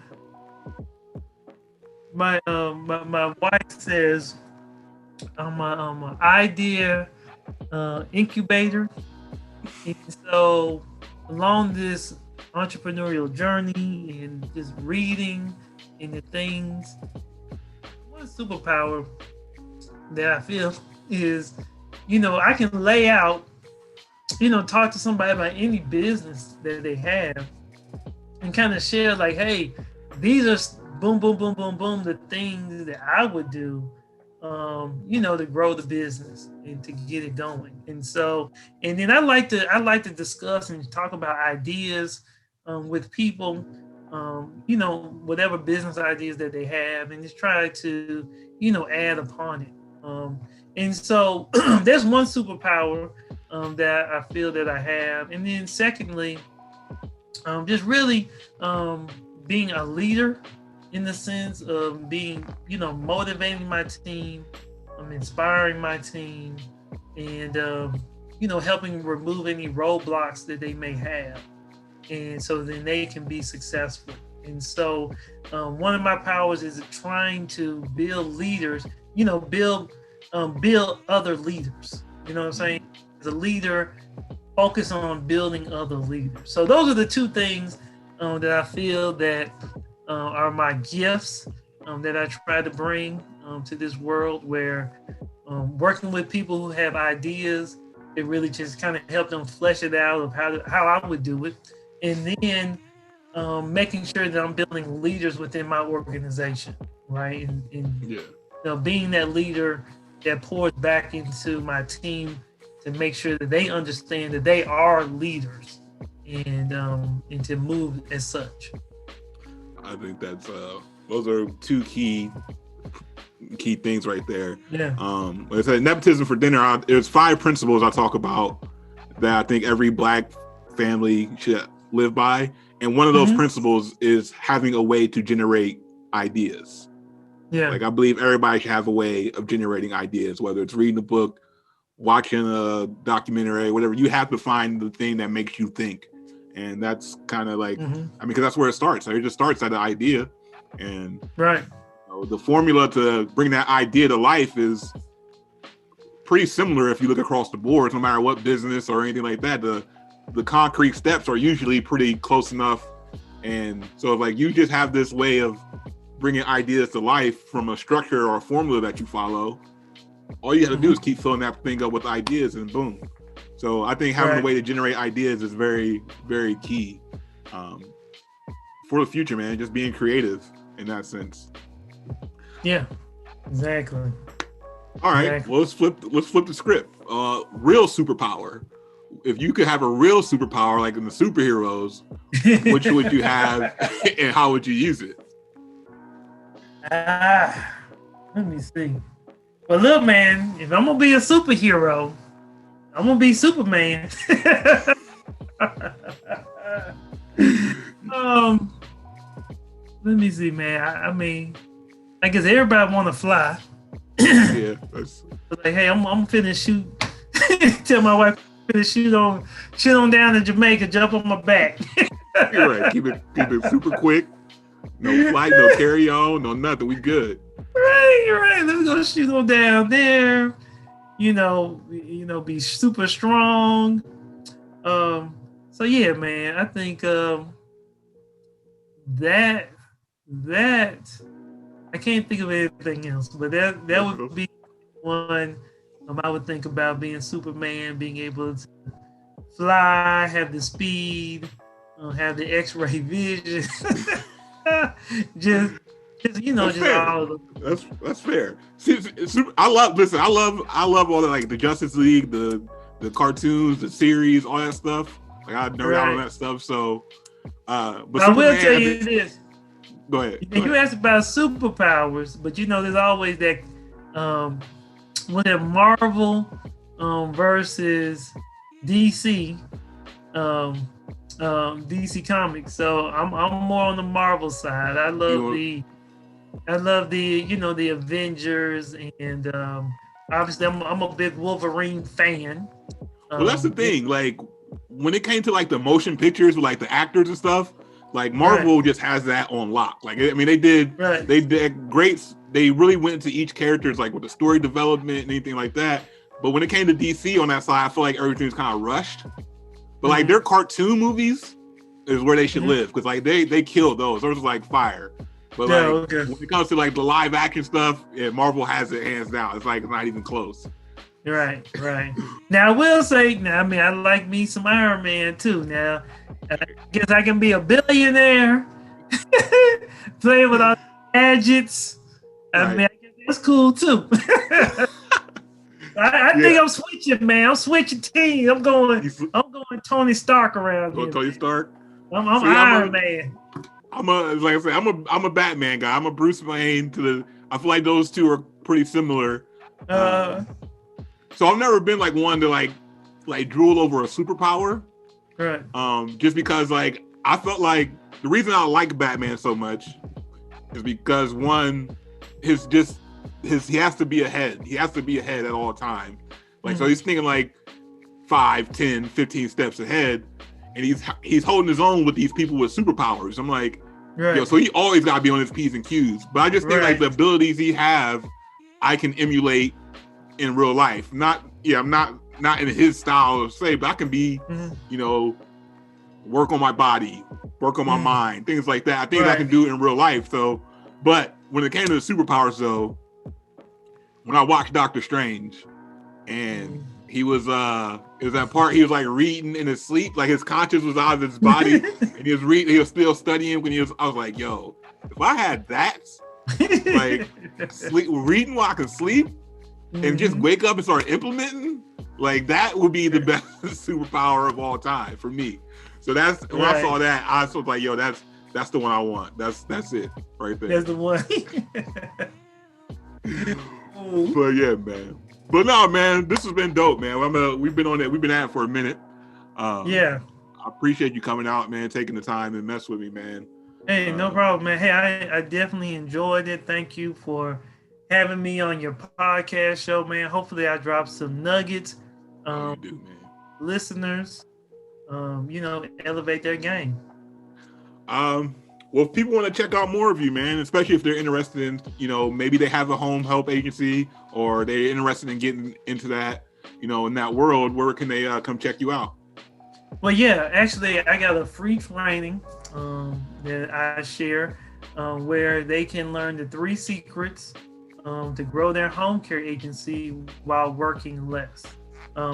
[SPEAKER 1] wife says I'm an idea incubator, and so along this entrepreneurial journey and just reading and the things, one superpower that I feel is, you know, I can lay out, you know, talk to somebody about any business that they have and kind of share like, hey, these are boom, boom, boom, boom, boom, the things that I would do, you know, to grow the business and to get it going. And so, and then I like to discuss and talk about ideas with people, you know, whatever business ideas that they have, and just try to, you know, add upon it. And so there's one superpower that I feel that I have. And then secondly, just really being a leader in the sense of being, you know, motivating my team, inspiring my team, and, you know, helping remove any roadblocks that they may have. And so then they can be successful. And so one of my powers is trying to build leaders, you know, build other leaders. You know what I'm saying? As a leader, focus on building other leaders. So those are the two things that I feel that are my gifts that I try to bring to this world, where working with people who have ideas, it really just kind of help them flesh it out of how I would do it. And then making sure that I'm building leaders within my organization, right? And yeah, you know, being that leader that pours back into my team to make sure that they understand that they are leaders, and to move as such.
[SPEAKER 2] I think that's those are two key things right there. Yeah. Like I said, nepotism for dinner. There's 5 principles I talk about that I think every Black family should live by, and one of those principles is having a way to generate ideas. Yeah. Like, I believe everybody should have a way of generating ideas, whether it's reading a book, watching a documentary, whatever. You have to find the thing that makes you think. And that's kind of like, I mean, because that's where it starts. So it just starts at an idea. And right. You know, the formula to bring that idea to life is pretty similar if you look across the board, no matter what business or anything like that. The concrete steps are usually pretty close enough. And so, like, you just have this way of bringing ideas to life from a structure or a formula that you follow. All you have to do is keep filling that thing up with ideas, and boom. So I think having a way to generate ideas is very, very key for the future, man. Just being creative in that sense.
[SPEAKER 1] Yeah, exactly.
[SPEAKER 2] All right, well, let's flip the script. Real superpower. If you could have a real superpower, like in the superheroes, which would you have, and how would you use it?
[SPEAKER 1] Let me see. Well, look, man, if I'm gonna be a superhero, I'm gonna be Superman. Let me see, man. I mean, I guess everybody want to fly.
[SPEAKER 2] Yeah.
[SPEAKER 1] Like, hey, I'm finna shoot. Tell my wife finna shoot on down to Jamaica, jump on my back.
[SPEAKER 2] You're right. Keep it super quick. No flight, no carry on, no nothing. We good.
[SPEAKER 1] Right. Let me go shoot on down there. Be super strong. So yeah, man, I think that I can't think of anything else, but that would be one. I would think about being Superman, being able to fly, have the speed, have the X-ray vision. just all of them.
[SPEAKER 2] That's fair. See, I love all the, like, the Justice League, the cartoons, the series, all that stuff. Like, I nerd out on that stuff. So, but
[SPEAKER 1] I will tell you this.
[SPEAKER 2] Go ahead.
[SPEAKER 1] You asked about superpowers, but there's always that when they're Marvel versus DC, DC Comics. So I'm more on the Marvel side. I love the Avengers, and obviously I'm a big Wolverine fan.
[SPEAKER 2] Well, that's the thing. Like, when it came to, like, the motion pictures with, like, the actors and stuff, like, Marvel just has that on lock. Like, I mean, they did great. They really went into each character's, like, with the story development and anything like that. But when it came to DC on that side, I feel like everything was kind of rushed. But like, their cartoon movies is where they should live, because, like, they killed those. Those are, like, fire. But when it comes to, like, the live action stuff, Marvel has it hands down. It's like not even close.
[SPEAKER 1] Right. Now I will say, I like me some Iron Man too. Now, I guess I can be a billionaire, playing with all the gadgets. I guess that's cool too. I think I'm switching, man. I'm switching teams. I'm going Tony Stark around here.
[SPEAKER 2] Tony Stark.
[SPEAKER 1] I'm Iron Man.
[SPEAKER 2] I'm a Batman guy. I'm a Bruce Wayne I feel like those two are pretty similar. So I've never been, like, one to like drool over a superpower.
[SPEAKER 1] Right.
[SPEAKER 2] Just because, like, I felt like the reason I like Batman so much is because, one, he has to be ahead. He has to be ahead at all times. Like, so he's thinking, like, 5, 10, 15 steps ahead, and he's holding his own with these people with superpowers. I'm like, so he always got to be on his P's and Q's. But I just think, like, the abilities he have, I can emulate in real life. I'm not in his style of say, but I can be, work on my body, work on my mind, things like that. I think I can do it in real life. So, but when it came to the superpowers, though, when I watched Doctor Strange, and it was that part he was, like, reading in his sleep, like his conscience was out of his body, and he was reading, he was still studying I was like, yo, if I had that, like, reading while I could sleep, and just wake up and start implementing, like, that would be the best superpower of all time for me. So that's when I saw that, I was like, yo, that's the one I want. That's it right there.
[SPEAKER 1] That's the one.
[SPEAKER 2] But yeah, man. But no, man, this has been dope, man. We've been at it for a minute. I appreciate you coming out, man, taking the time and mess with me, man.
[SPEAKER 1] Hey, no problem, man. Hey, I definitely enjoyed it. Thank you for having me on your podcast show, man. Hopefully I dropped some nuggets. Listeners, elevate their game.
[SPEAKER 2] Well, if people want to check out more of you, man, especially if they're interested in, maybe they have a home help agency, or they're interested in getting into that, in that world, where can they come check you out?
[SPEAKER 1] Well, yeah, actually, I got a free training that I share where they can learn the 3 secrets to grow their home care agency while working less.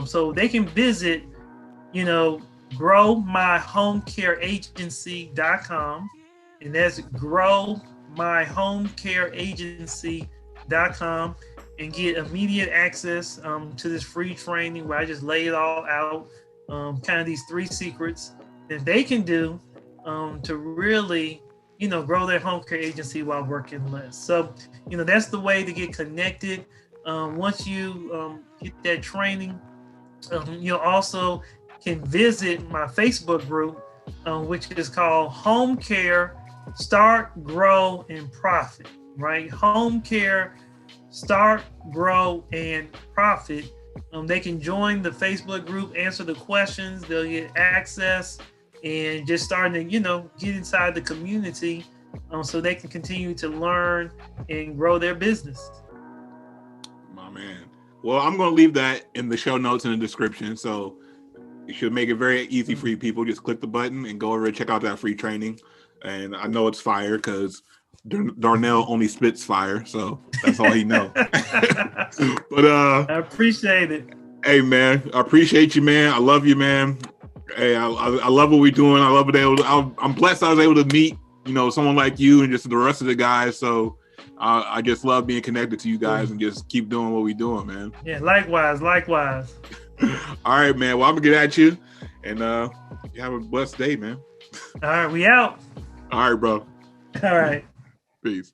[SPEAKER 1] So they can visit, growmyhomecareagency.com, and that's growmyhomecareagency.com, and get immediate access to this free training where I just lay it all out, kind of these 3 secrets that they can do to really, grow their home care agency while working less. So, that's the way to get connected. Once you get that training, you also can visit my Facebook group, which is called Home Care Start, Grow, and Profit, right? Home Care Start, Grow, and Profit. They can join the Facebook group, answer the questions, they'll get access, and just starting to, get inside the community so they can continue to learn and grow their business.
[SPEAKER 2] My man. Well, I'm going to leave that in the show notes in the description. So it should make it very easy for you people. Just click the button and go over and check out that free training. And I know it's fire because Darnell only spits fire. So that's all he knows. But
[SPEAKER 1] I appreciate it.
[SPEAKER 2] Hey, man, I appreciate you, man. I love you, man. Hey, I love what we're doing. I love it. I'm blessed I was able to meet, someone like you and just the rest of the guys. So I just love being connected to you guys and just keep doing what we're doing, man.
[SPEAKER 1] Yeah, likewise.
[SPEAKER 2] All right, man. Well, I'm going to get at you and you have a blessed day, man.
[SPEAKER 1] All right, we out.
[SPEAKER 2] All right, bro.
[SPEAKER 1] All right.
[SPEAKER 2] Peace.